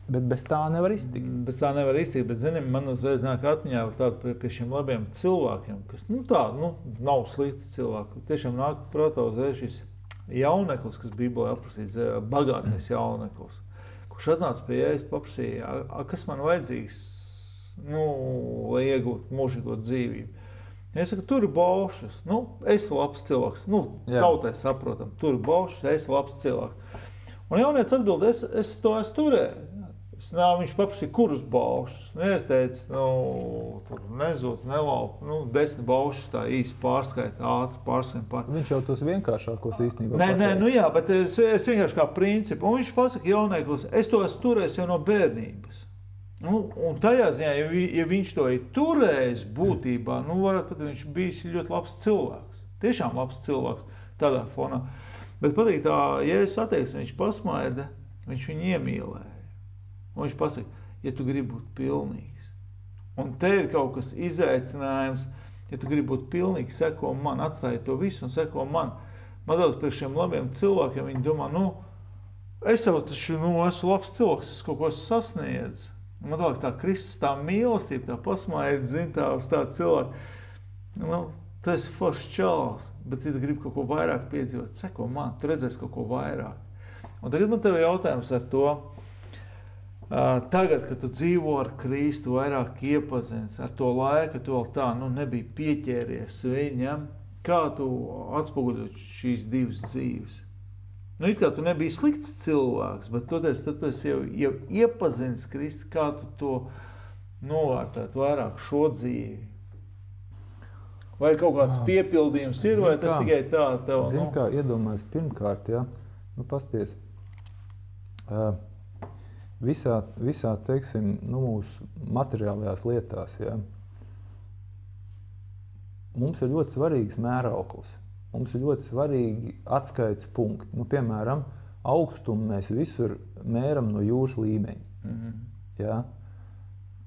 Bet bez tā nevar iztikt. Bez tā nevar iztikt, bet, zini, man uzreiz nāk atmiņā tādu pie šiem labiem cilvēkiem, kas, nav slikti cilvēki. Tiešām nāk prātā uzreiz šis jauneklis, kas Bībelē aprakstīts, bagātais jauneklis, kurš atnāca pie Jēzus, paprasīja, kas man vajadzīgs, lai iegūtu mūžīgo dzīvību. Es saku, tur ir baušļus, esi labs cilvēks, tautai saprotam, tur ir baušļus, esi labs cilvēks. Un jaunietis atbild, es to esmu turēju. Viņš paprasīja, kurus baušļus. Es teicu, tur nezūds, nelaup, 10 baušļus tā īsti pārskaita, ātri pārskaita. Viņš jau tos vienkāršākos īstenībā Nē, jā, bet es vienkārši kā principu. Un viņš pasaka, jaunieklis, es to esmu turējis jau no bērnības. Un tajā ziņā, ja viņš to ir turējis būtībā, varētu pat viņš bijis ļoti labs cilvēks. Tiešām labs cilvēks tādā fonā. Bet patīk tā, ja es attieksmi, viņš pasmaida, viņš viņu iemīlēja. Un viņš pasaka, ja tu gribi būt pilnīgs. Un te ir kaut kas izaicinājums, ja tu gribi būt pilnīgs, seko man, atstāj to visu un seko man. Man daudz priekš šiem labiem cilvēkiem, viņi domā, es jau taču, esmu labs cilvēks, es kaut ko esmu sasniedzis. Man liekas, tā Kristus, tā mīlestība, tā pasmaida, tā uz tā cilvēku. Tu esi foršs čalis, bet ja tu gribi kaut ko vairāk piedzīvot, seko man, tu redzēsi kaut ko vairāk. Un tagad man tev jautājums ar to, tagad, kad tu dzīvo ar Kristu, vairāk iepazins, ar to laiku, tu vēl tā, nebija pieķēries viņam, kā tu atspoguļot šīs divas dzīves? It kā tu nebija slikts cilvēks, bet tad tu esi jau iepazins Kristu, kā tu to novērtēt vairāk šo dzīvi. Vai kaut kāds piepildījums ir, vai tas tikai tā tev? Zini, kā iedomājas pirmkārt, pasties. Visā teiksim, mūsu materiālajās lietās, mums ir ļoti svarīgs mērauklis. Mums ir ļoti svarīgi atskaites punkti. Piemēram, augstumu mēs visur mēram no jūras līmeņa. Ja?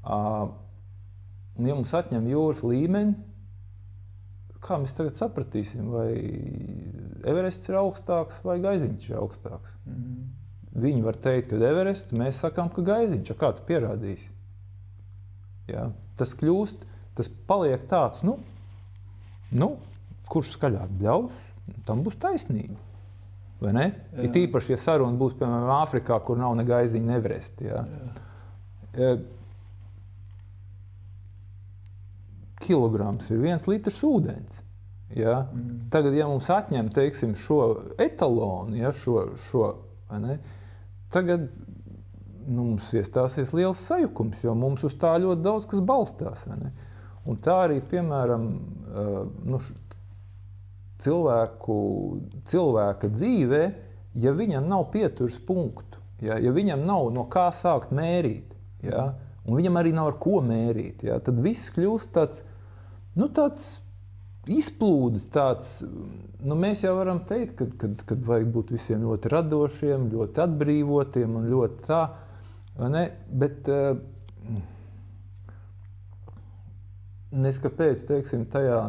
Un ja mums atņem jūras līmeņi, kā mēs tagad sapratīsim, vai Everests ir augstāks vai Gaiziņš ir augstāks? Viņi var teikt, ka Everests, mēs sakām, ka Gaiziņš. Kā tu pierādīsi? Ja? Tas kļūst, tas paliek tāds, kurš skaļāk bļaus, tam būs taisnība. Vai ne? Ja tīpaši, ja saruna būs, piemēram, Āfrikā, kur nav ne Gaiziņa, ne Everesti. Ja? Kilograms ir 1 litrs ūdens. Ja? Tagad, ja mums atņem, teiksim, šo etalonu, šo vai ne? Tagad mums iestāsies liels sajukums, jo mums uz tā ļoti daudz kas balstās. Vai ne? Un tā arī, piemēram, cilvēka dzīvē, ja viņam nav pieturas punktu, ja viņam nav no kā sākt mērīt, un viņam arī nav ar ko mērīt, tad viss kļūst tāds izplūdes, mēs jau varam teikt, kad vajag būt visiem ļoti radošiem, ļoti atbrīvotiem un ļoti tā, vai ne? Bet neskapēc, teiksim, tajā,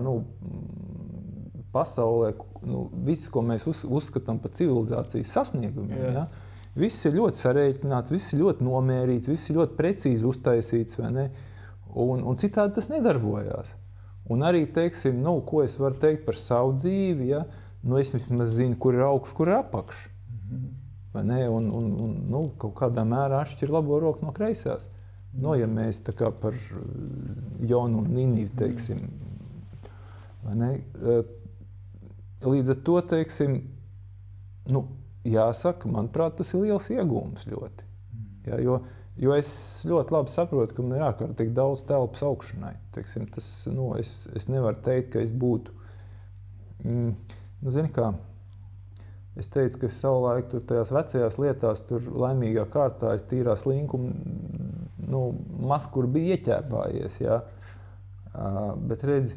pasaulē, viss, ko mēs uzskatām par civilizācijas sasniegumiem, viss ir ļoti sarēķināts, viss ir ļoti nomērīts, viss ir ļoti precīzi uztaisīts, vai ne? Un citādi tas nedarbojās. Un arī, teiksim, ko es varu teikt par savu dzīvi, es vismaz zinu, kur ir augš, kur ir apakš. Vai ne? Un kaut kādā mērā atšķir labo roku no kreisās. Ja mēs tā kā par Jonu un Ninivu, teiksim, vai ne? Līdz ar to, teiksim, jāsaka, manuprāt, tas ir liels iegūms ļoti. Jo es ļoti labi saprotu, ka man ir ārkārtīgi daudz telpas augšanai. Teiksim, tas, es nevaru teikt, ka es būtu, zini kā, es teicu, ka es savulaik tur tajās vecajās lietās, tur laimīgā kārtā es tīrā slinkumu, maz kur bija ieķēpājies, bet redzi,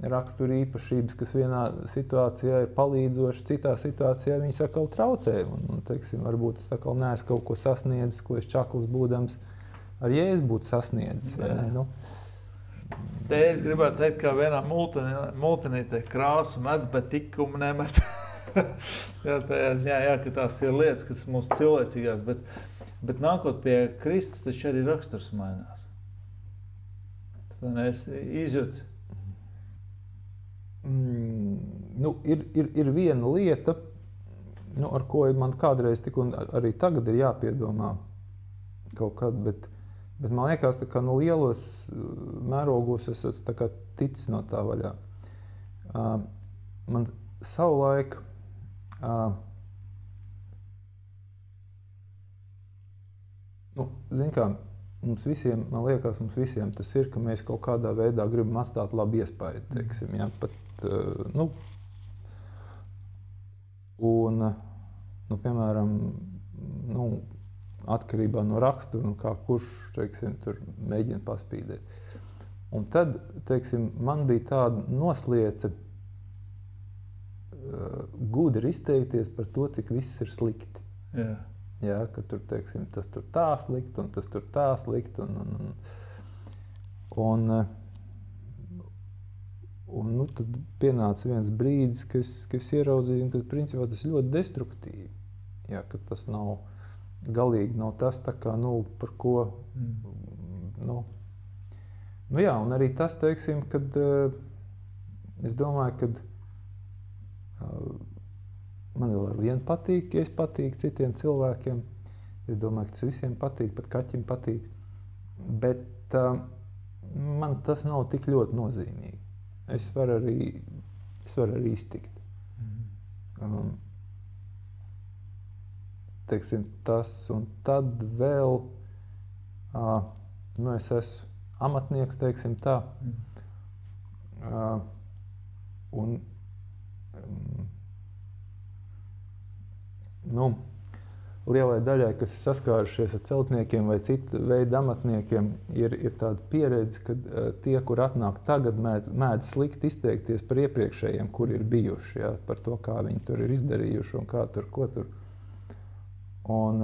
rakstura īpašības, kas vienā situācijā ir palīdzoši, citā situācijā viņas atkal traucē. Un teiksim, varbūt es atkal neesmu kaut ko sasniedzis, ko es čakls būdams ar Jēzus būtu sasniedzis. Te es gribētu teikt, ka vienā multinītē krāsu met, bet tikumu nemet. Jā, ka tās ir lietas, kas mums cilvēcīgās, bet nākot pie Kristus, taču arī raksturs mainās. Tas izjūts. Ir viena lieta, nu, ar ko man kādreiz tik un arī tagad ir jāpiedomā kaut kad, bet man liekas, tā kā no lielos mērogos es esmu tā kā ticis no tā vaļā. Man savulaik zin kā, mums visiem, man liekas, mums visiem tas ir, ka mēs kaut kādā veidā gribam atstāt labu iespēju, teiksim, ja, pat, un, piemēram, atkarībā no rakstura, kā kurš, teiksim, tur mēģina paspīdēt. Un tad, teiksim, man bija tāda nosliece gudri izteikties par to, cik viss ir slikti. Jā. Jā, ka tur, teiksim, tas tur tā slikti, un tas tur tā slikti, un tad pienāca viens brīdis, ka es ieraudzīju, ka principā tas ļoti destruktīvi. Jā, ka tas nav, galīgi nav tas, tā kā, par ko, jā, un arī tas, teiksim, kad es domāju, kad man vēl ar vienu patīk, ja es patīku citiem cilvēkiem. Es domāju, ka tas visiem patīk, pat kaķim patīk. Bet man tas nav tik ļoti nozīmīgi. Es varu arī iztikt. Teiksim, tas un tad vēl, es esmu amatnieks, teiksim tā. Un lielai daļai, kas saskārušies ar celtniekiem vai citu veidu amatniekiem, ir tāda pieredze, ka tie, kur atnāk tagad, mēdz slikti izteikties par iepriekšējiem, kur ir bijuši, ja, par to, kā viņi tur ir izdarījuši un kā tur, ko tur. Un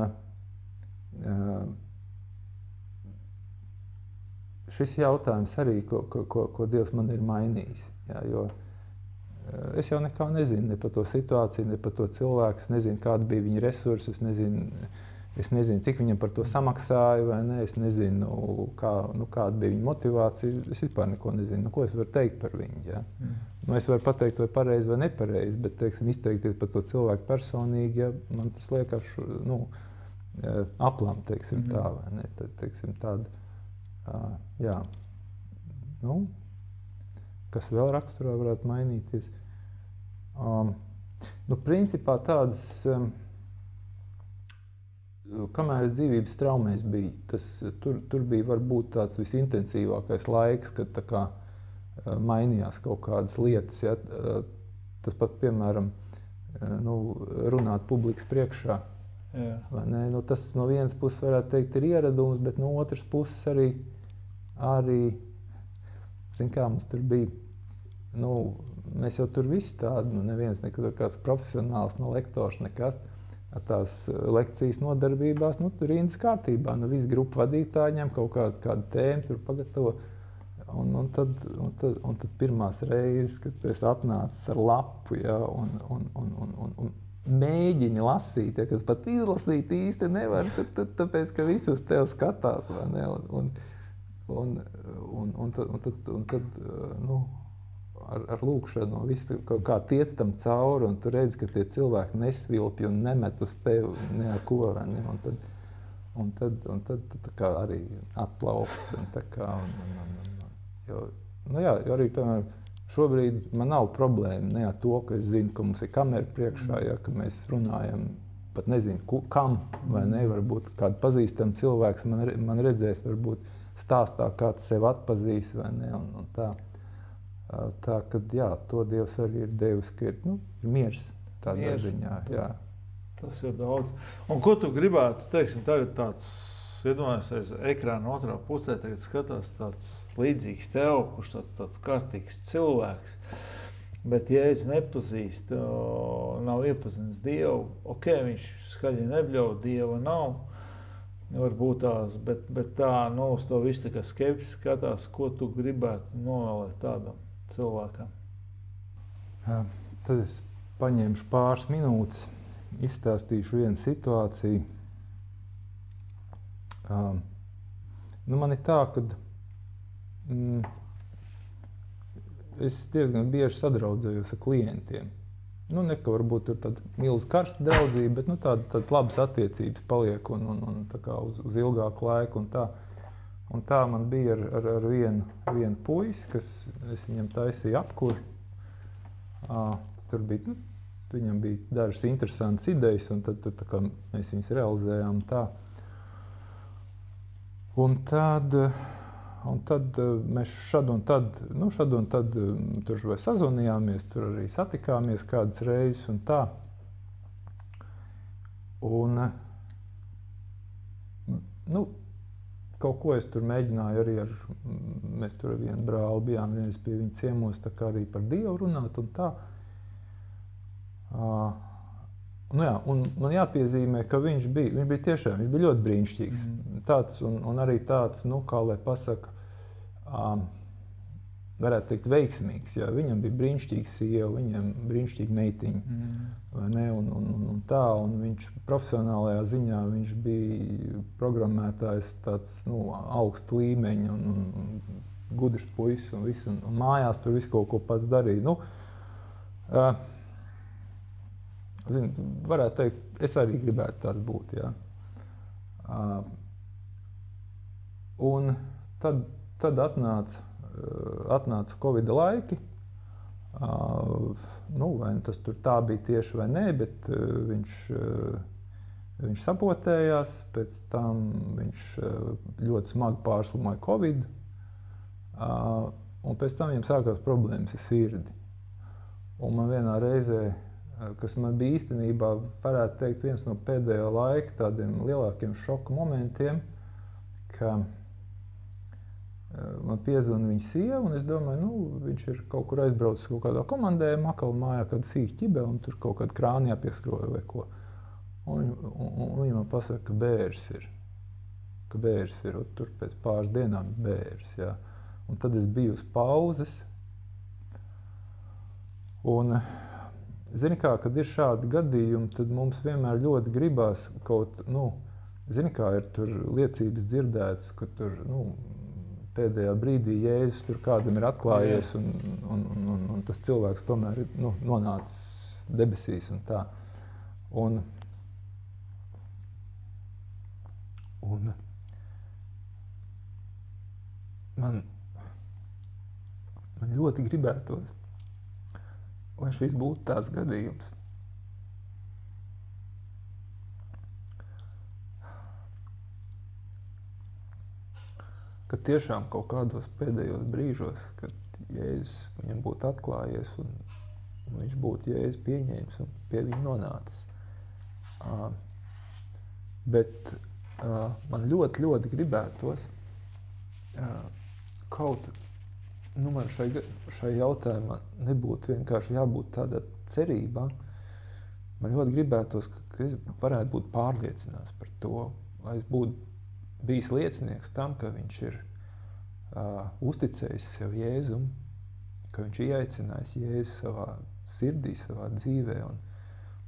šis jautājums arī, ko Dievs man ir mainījis, ja, jo es jau nekā nezinu, ne par to situāciju, ne par to cilvēku, es nezinu, kāda bija viņa resursi, es nezinu, cik viņam par to samaksāja, vai ne, es nezinu, kāda bija viņa motivācija, es vispār neko nezinu, ko es varu teikt par viņu, ja. Es varu pateikt, vai pareizi vai nepareizi, bet, teiksim, izteikties par to cilvēku personīgi, ja, man tas liekas, aplam, teiksim, tā, vai ne, tad, teiksim, tāda, jā, kas vēl raksturā varētu mainīties. Principā tādas, kamēr es dzīvības traumēs biju, tur bija varbūt tāds visintensīvākais laiks, kad tā kā mainījās kaut kādas lietas. Ja? Tas pats, piemēram, runāt publikas priekšā. Jā. Vai ne? Tas no vienas puses varētu teikt ir ieradums, bet no otras puses arī zin kā, mums tur bija, mēs jau tur visi tādi, neviens nekur kāds profesionāls, lektors, nekas, tās lekcijas nodarbībās, tur rindas kārtībā, visi grupu vadītāji ņem kaut kādu tēmu, tur pagatavo, un tad pirmās reizes, kad es atnācu ar lapu, ja, un mēģini lasīt, ja, kad pat izlasīt īsti nevar, tāpēc, ka visi uz tevi skatās, vai ne, un tad ar lūkšanu no visu kā tiec tam cauri, un tu redzi, ka tie cilvēki nesvilpj un nemet uz tevi ne ar ko, vai ne, un tad tā kā arī atplaukst, un tā kā, jo arī, piemēram, šobrīd man nav problēma ne ar to, ka es zinu, ka mums ir kamera priekšā, ja, ka mēs runājam, pat nezinu, kam, vai ne, varbūt kādu pazīstamu cilvēks man redzēs, varbūt stāstā, kāds sev atpazīs, vai ne, un tā, kad, jā, to Dievs arī ir devis, ka ir miers tādā ziņā, jā. Tas ir daudz. Un ko tu gribētu, teiksim, tagad tāds, iedomājies aiz ekrāna otrā pusē, tagad skatās tāds līdzīgs tev, kurš tāds kārtīgs cilvēks, bet ja es nepazīstu, nav iepazins Dievu, viņš skaļi nebļauj, Dieva nav, varbūt tās, bet tā, uz to visu tā kā skepsi skatās, ko tu gribētu novēlēt tādam cilvēkam? Jā, tad es paņemšu pāris minūtes, izstāstīšu vienu situāciju. Man ir tā, ka es diezgan bieži sadraudzējos ar klientiem. Nu, ne, ka varbūt ir tāda milzu karsta draudzība, bet nu, tādas labas attiecības paliek un tā kā uz ilgāku laiku un tā. Un tā man bija ar vienu puisi, kas es viņam taisīju apkuri. Tur bija, viņam bija dažas interesantas idejas, un tad tā kā mēs viņas realizējām tā. Un tad mēs šad un tad tur vai sazvanījāmies, tur arī satikāmies kādas reizes un tā. Un, kaut ko es tur mēģināju arī mēs tur ar vienu brāli bijām reiz pie viņa ciemos, tā kā arī par Dievu runāt un tā. Un man jāpiezīmē, ka viņš bija ļoti brīnišķīgs. Tāds un arī tāds, kā lai pasaka, varētu teikt veiksmīgs. Jā. Viņam bija brīnišķīga sieva, viņam brīnišķīga meitiņa. Vai ne? Un tā, un viņš profesionālajā ziņā viņš bija programmētājs tāds, augsta līmeņa un gudrs puisis un visu. Un mājās tur visu kaut ko pats darīja. Varētu teikt, es arī gribētu tāds būt, jā. Un tad atnāca Covida laiki. Vai tas tur tā bija tieši vai nē, bet viņš sapotējās, pēc tam viņš ļoti smagi pārslimoja Covid, un pēc tam viņam sākās problēmas ar sirdi. Un man vienā reizē, kas man bija īstenībā, varētu teikt, viens no pēdējo laika tādiem lielākiem šoka momentiem, ka man piezvana viņa sieva, un es domāju, viņš ir kaut kur aizbraucis kaut kādā komandējumā, atkal mājā kāda sīka ķibe, un tur kaut kāda krāni jāpieskroja vai ko. Un viņa man pasaka, ka bērs ir, un tur pēc pāris dienām bērs, jā. Un tad es biju uz pauzes, un zini kā, kad ir šādi gadījumi, tad mums vienmēr ļoti gribās kaut, zini kā, ir tur liecības dzirdētas, ka tur, pēdējā brīdī Jēzus tur kādam ir atklājies un tas cilvēks tomēr ir, nonācis debesīs un tā. Un man ļoti gribētos, lai šis būtu tās gadījums. Kad tiešām kaut kādos pēdējos brīžos, kad Jēzus viņam būtu atklājies un viņš būtu Jēzus pieņēmis un pie viņa nonācis. Bet man ļoti, ļoti gribētos man šai jautājumā nebūtu vienkārši jābūt tādā cerībā. Man ļoti gribētos, ka es varētu būt pārliecināts par to, lai es būtu bijis liecinieks tam, ka viņš ir uzticējis sev Jēzum, ka viņš ieicinājis Jēzu savā sirdī, savā dzīvē,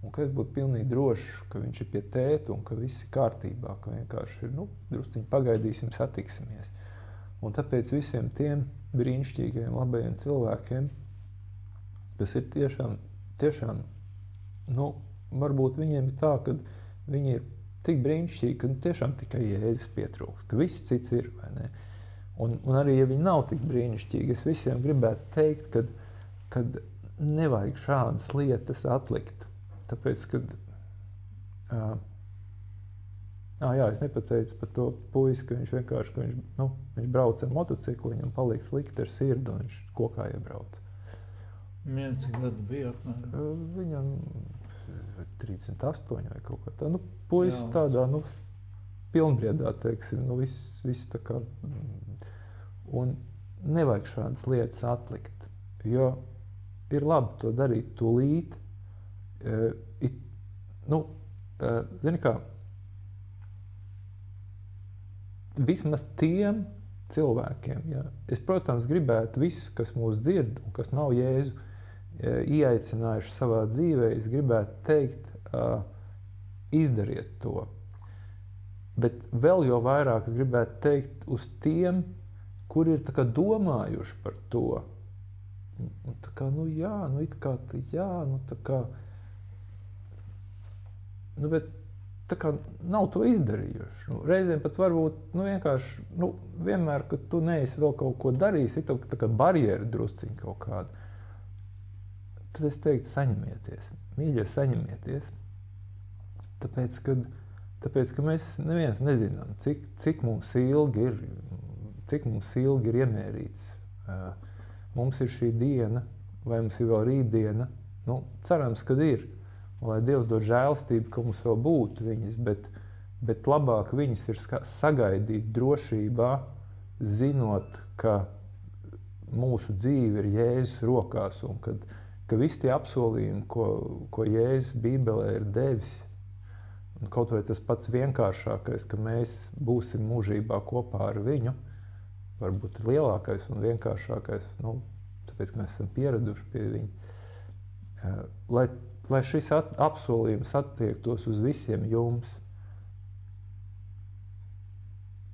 un ka es būtu pilnīgi drošs, ka viņš ir pie tēta un ka viss ir kārtībā, ka vienkārši ir, drusciņi pagaidīsim, satiksimies. Un tāpēc visiem tiem brīnišķīgiem, labajiem cilvēkiem, kas ir tiešām, varbūt viņiem ir tā, ka viņi ir tik brīnišķīgi, ka tiešām tikai Jēzus pietrūkst, ka viss cits ir, vai ne? Un arī, ja viņi nav tik brīnišķīgi, es visiem gribētu teikt, kad nevajag šādas lietas atlikt. Tāpēc, kad es nepateicu par to puisi, ka viņš vienkārši, viņš brauc ar motociklu, viņam paliek slikti ar sirdi un viņš kokā iebrauc. Cik gadu bija apmēram? Viņam 38 vai kaut kā tā. Puisis tādā, pilnbriedā, teiksim, viss tā kā. Un nevajag šādas lietas atlikt, jo ir labi to darīt tūlīt. Zini kā, vismaz tiem cilvēkiem, es, protams, gribētu visus, kas mūs dzird un kas nav Jēzu ieaicinājuši savā dzīvē, es gribētu teikt, izdariet to. Bet vēl jau vairāk es gribētu teikt uz tiem, kuri ir tā kā domājuši par to, Un tā kā, jā, it kā, jā, tā kā, bet tā kā nav to izdarījuši. Reizēm pat varbūt, vienkārši, vienmēr, kad tu neesi vēl kaut ko darījis, ir tā kā barjeri drusciņi kaut kāda. Tad es teiktu, saņemieties, mīļie, saņemieties. Tāpēc, ka mēs neviens nezinām, cik mums ilgi ir iemērīts. Mums ir šī diena, vai mums ir vēl rītdiena. Cerams, kad ir. Lai Dievs dod žēlstību, ka mums vēl būtu viņas, bet labāk viņas ir sagaidīt drošībā, zinot, ka mūsu dzīve ir Jēzus rokās un ka visi tie apsolījumi, ko Jēzus Bībelē ir devis, un kaut vai tas pats vienkāršākais, ka mēs būsim mūžībā kopā ar viņu, varbūt lielākais un vienkāršākais, tāpēc, ka mēs esam pieraduši pie viņa, lai šis apsolījums attiektos uz visiem jums.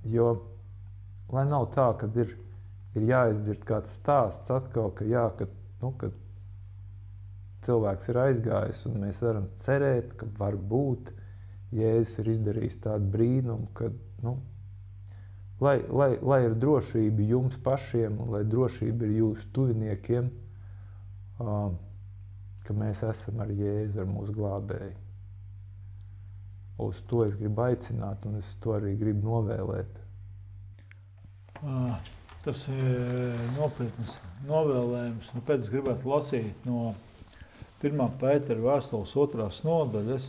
Jo, lai nav tā, kad ir jāizdzird kāds stāsts atkal, ka cilvēks ir aizgājis un mēs varam cerēt, ka varbūt Jēzus ir izdarījis tādu brīnumu, ka, lai ir drošība jums pašiem un lai drošība ir jūsu tuviniekiem, ka mēs esam ar Jēzu, ar mūsu glābēju. Uz to es gribu aicināt, un es to arī gribu novēlēt. Tas ir nopietnas novēlējums. Pēc es gribētu lasīt no 1. Pētera vēstules 2. nodaļas,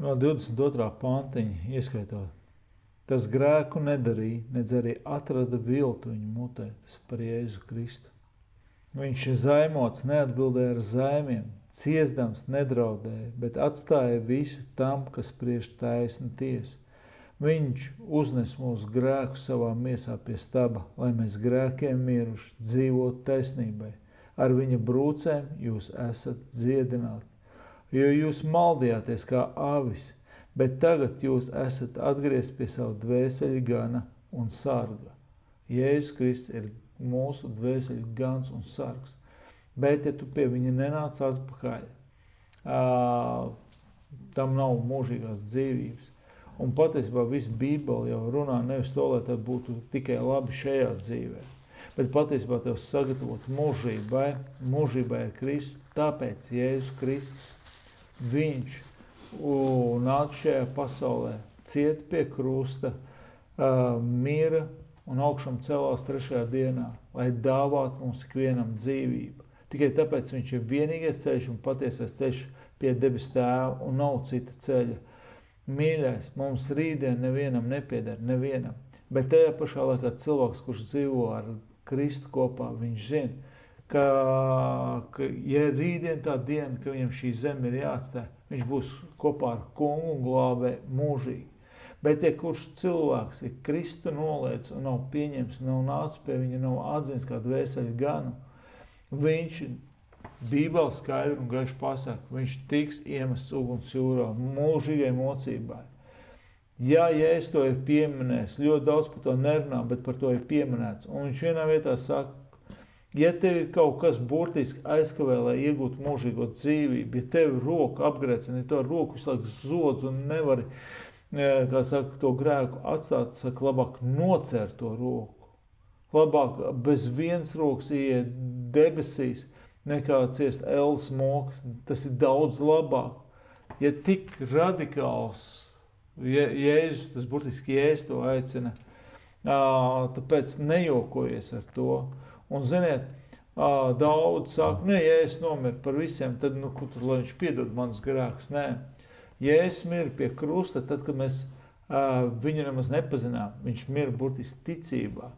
no 22. pantiņa ieskaitot. Tas grēku nedarīja, nedz arī atrada viltu viņa mutē, tas par Jēzu Kristu. Viņš ir zaimots, neatbildēja ar zaimiem, ciesdams nedraudēja, bet atstāja visu tam, kas spriež taisnu tiesu. Viņš uznes mūsu grēku savā miesā pie staba, lai mēs grēkiem miruši dzīvotu taisnībai. Ar viņa brūcēm jūs esat dziedināti, jo jūs maldījāties kā avis, bet tagad jūs esat atgriezti pie savu dvēseli gana un sarga. Jēzus Kristus ir mūsu dvēseli gans un sargs. Bet, ja tu pie viņa nenāc atpakaļ, tam nav mūžīgās dzīvības. Un patiesībā viss Bībele jau runā nevis to, lai tev būtu tikai labi šajā dzīvē, bet patiesībā tev sagatavot mūžībai ar Kristu. Tāpēc Jēzus Kristus, viņš nāca šajā pasaulē, cieta pie krusta, mira un augšām celās 3. dienā, lai dāvātu mums ikvienam dzīvību. Tikai tāpēc viņš ir vienīgais ceļš un patiesais ceļš pie debesu Tēva un nav cita ceļa. Mīļais, mums rītdien nevienam nepieder, nevienam. Bet tajā pašā laikā cilvēks, kurš dzīvo ar Kristu kopā, viņš zina, ka ja rītdien tā diena, ka viņam šī zeme ir jāatstāj, viņš būs kopā ar kungu un glābēju mūžīgi. Bet, ja kurš cilvēks ir Kristu noliec un nav pieņems, nav nācis pie viņa, nav atzīts kā dvēseli ganu, viņš Bībele skaidri un gaiši pasaka, viņš tiks iemests uguns jūrā mūžīgai mocībai. Ja Jēzus to ir pieminējis, ļoti daudz par to nerunā, bet par to ir pieminēts. Un viņš vienā vietā saka, ja tev ir kaut kas burtiski aizkavē, lai iegūtu mūžīgo dzīvību, ja tev roka apgrēcina, ja to roku visu laiku zodz un nevari, kā saka, to grēku atstāt, saka, labāk nocērt to roku. Labāk bez vienas rokas iet debesīs, nekā ciest ēles mokas. Tas ir daudz labāk. Ja tik radikāls Jēzus, tas burtiski Jēzus to aicina, tāpēc nejokojies ar to. Un, ziniet, daudz saka, Jēzus nomir par visiem, tad, lai viņš piedod manas grēkus. Nē. Jēzus mira pie krusta, tad, kad mēs viņu nemaz nepazinām. Viņš mira burtiski ticībā.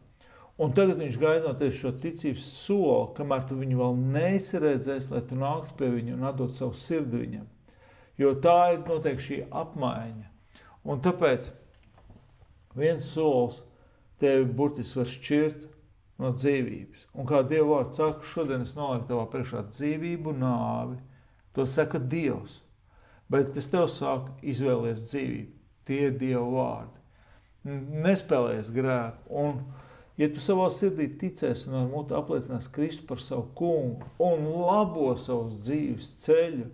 Un tagad viņš gaida no tevis šo ticības soli, kamēr tu viņu vēl neesi redzējis, lai tu nāktu pie viņu un atdot savu sirdi viņam. Jo tā ir noteikti šī apmaiņa. Un tāpēc viens solis tevi burtiski var šķirt no dzīvības. Un kā Dieva vārds saka, šodien es nolieku tavā priekšā dzīvību, nāvi. To saka Dievs. Bet es tev saku, izvēlies dzīvību. Tie ir Dieva vārdi. Nespēlējies grēku. Un Ja tu savā sirdī ticēsi un ar muti apliecinās Kristu par savu kungu un labo savus dzīves ceļu,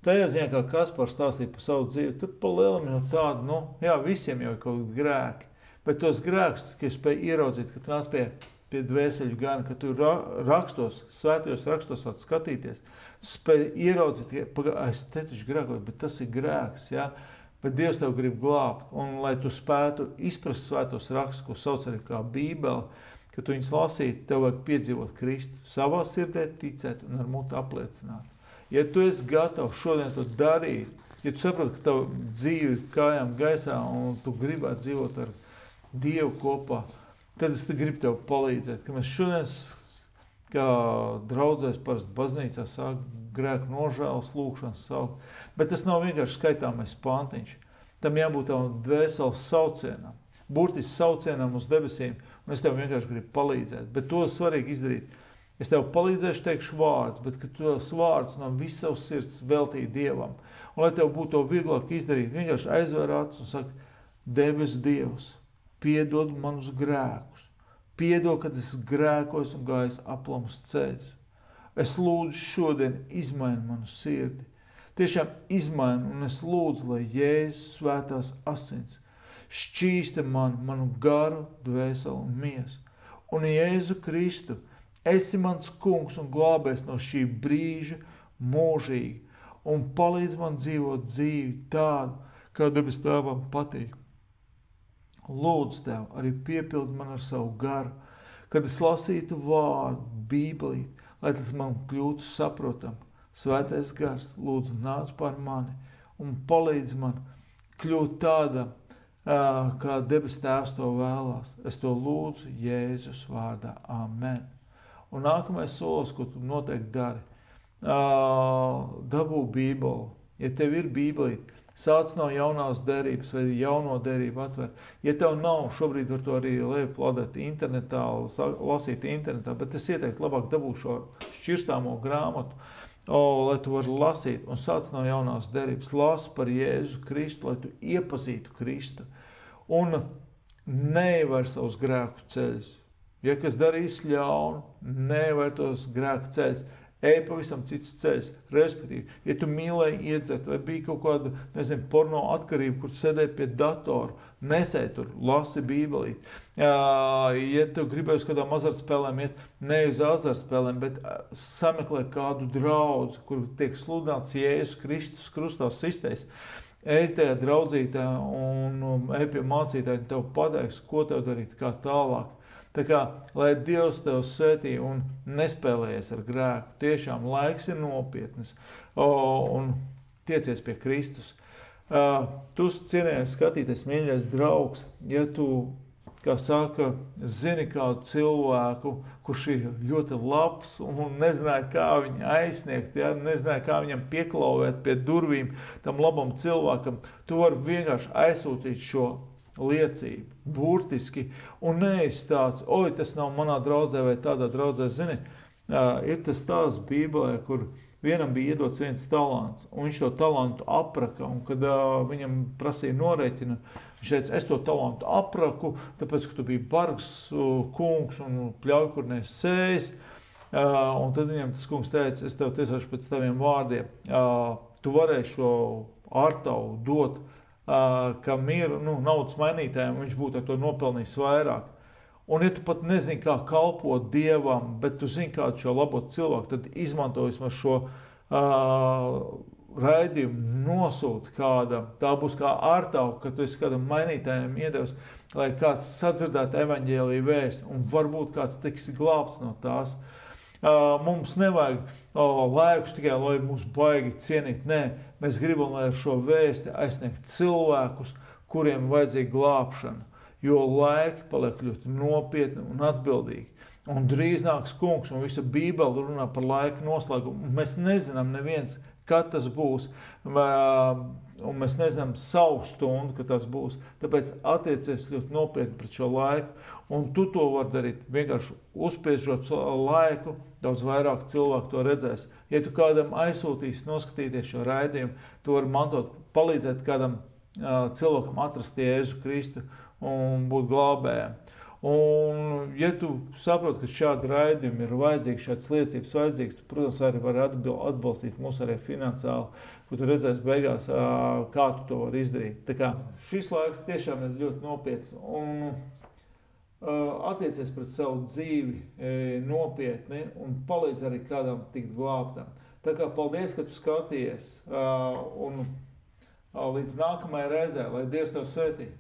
tajā ziņā, kā Kaspars stāstīja par savu dzīvi, tur pa lielam jau tādu, jā, visiem jau ir kaut kādi grēki, bet tos grēkus, ka spēj ieraudzīt, ka tu nāc pie dvēseļu gana, ka tu rakstos, svētajos rakstos skatīties, tu spēj ieraudzīt, ka es te taču grēkoju, bet tas ir grēks, jā, bet Dievs tev grib glābt, un lai tu spētu izprast svētos rakstus, ko sauc arī kā Bībeli, ka tu viņus lasītu, tev vajag piedzīvot Kristu, savā sirdē ticēt un ar muti apliecināt. Ja tu esi gatavs šodien to darīt, ja tu saproti, ka tavu dzīvi ir kājām gaisā un tu gribētu dzīvot ar Dievu kopā, tad es gribu tev palīdzēt, ka mēs šodien, kā draudzēs parasti baznīcā sāk grēku nožēlas lūkšanas saukt, bet tas nav vienkārši skaitāmais pantiņš. Tam jābūt tavam dvēseles saucienam, burtiski saucienam uz debesīm, un es tev vienkārši gribu palīdzēt, bet to svarīgi izdarīt. Es tev palīdzēšu, teikšu vārdus, bet ka tu tos vārdus no visu savu sirds veltīji Dievam, un lai tev būtu to vieglāk izdarīt, vienkārši aizver acis un saka, debes Dievs, piedod manus grēkus, piedod, kad es grēkos un gājis aplamus ceļus. Es lūdzu šodien izmaini manu sirdi. Tiešām izmaini, un es lūdzu, lai Jēzus svētās asins šķīsta manu garu, dvēseli un miesu. Un Jēzu Kristu, esi mans kungs un glābēs no šī brīža mūžīgi, un palīdz man dzīvot dzīvi tādu, kā debes Tēvam patīk. Lūdzu tev, arī piepildi man ar savu garu, kad es lasītu vārdu, Bībelīt, lai tas man kļūtu saprotam. Svētais gars, lūdzu, nāc par mani un palīdz man kļūt tāda, kā debes Tēvs to vēlās. Es to lūdzu Jēzus vārdā. Amen. Un nākamais solis, ko tu noteikti dari, dabū Bībeli. Ja tev ir Bībelīt, sāc no jaunās derības vai jauno derību atver. Ja tev nav, šobrīd var to arī lejuplādēt internetā, lasīt internetā, bet es ieteiktu labāk dabūt šo šķirstāmo grāmatu, lai tu vari lasīt un sāc no jaunās derības. Lasi par Jēzu Kristu, lai tu iepazītu Kristu un neievēr savus grēku ceļus. Ja kas darīs ļaunu, neievēr tos grēku ceļus. Ej pavisam cits ceļš, respektīvi, ja tu mīlēji iedzert vai bija kaut kāda, porno atkarība, kur tu sēdēji pie datoru, nesēji tur, lasi Bībelīt. Ja tu gribēji uz kādām azartspēlēm iet, ne uz azartspēlēm, bet sameklē kādu draudzi, kur tiek sludināts Jēzus Kristus krustā sistais. Ej tajā draudzītā un ej pie mācītāji, tev pateiks, ko tev darīt, kā tālāk. Tā kā, lai Dievs tev svētī un nespēlējies ar grēku, tiešām laiks ir nopietnas un tiecies pie Kristus. Tu cienējies skatīties, mīļais draugs, ja tu, kā saka, zini kādu cilvēku, kurš ir ļoti labs un nezināja, kā viņu aizsniegt, ja? Nezināja, kā viņam pieklauvēt pie durvīm tam labam cilvēkam, tu vari vienkārši aizsūtīt šo liecību, burtiski, un neizstāsts, oi, tas nav manā draudzē vai tādā draudzē, zini, ir tas stāsts Bībelē, kur vienam bija iedots viens talants, un viņš to talantu apraka, un kad viņam prasīja norēķina, viņš teica, es to talantu apraku, tāpēc, ka tu biji bargs kungs un pļaujkurnēs sējis, un tad viņam tas kungs teica, es tev tiesāšu pēc taviem vārdiem, tu varēji šo ārtavu dot, kam ir naudas mainītājiem, viņš būtu ar to nopelnījis vairāk. Un ja tu pat nezini, kā kalpot Dievam, bet tu zini kādu šo labo cilvēku, tad izmanto vismaz šo raidījumu nosūti kādam. Tā būs kā ārtauka, ka tu esi kādam mainītājiem iedevis, lai kāds sadzirdētu evaņģēliju vēstu, un varbūt kāds tiks glābts no tās. Mums nevajag laikus tikai, lai mūs baigi cienīt. Nē, mēs gribam, lai ar šo vēsti aizsniegt cilvēkus, kuriem vajadzīga glābšana, jo laiki paliek ļoti nopietni un atbildīgi. Un drīz nāks kungs, un visa Bībele runā par laika noslēgumu. Mēs nezinām neviens, kad tas būs, un mēs nezinām savu stundu, kad tas būs. Tāpēc attiecies ļoti nopietni pret šo laiku, un tu to vari darīt, vienkārši uzspiežot laiku, daudz vairāk cilvēku to redzēs. Ja tu kādam aizsūtīsi noskatīties šo raidījumu, tu vari mantot, palīdzēt kādam cilvēkam atrast Jēzu Kristu un būt glābējiem. Un, ja tu saproti, ka šādi raidījumi ir vajadzīgi, šādas liecības vajadzīgas, tu, protams, arī vari atbalstīt mūs arī finansiāli, ko tu redzēsi beigās, kā tu to vari izdarīt. Tā kā šis laiks tiešām ir ļoti nopietns un attiecies pret savu dzīvi nopietni un palīdz arī kādam tikt glābtam. Tā kā paldies, ka tu skatījies un līdz nākamajai reizē, lai Dievs tev svētī.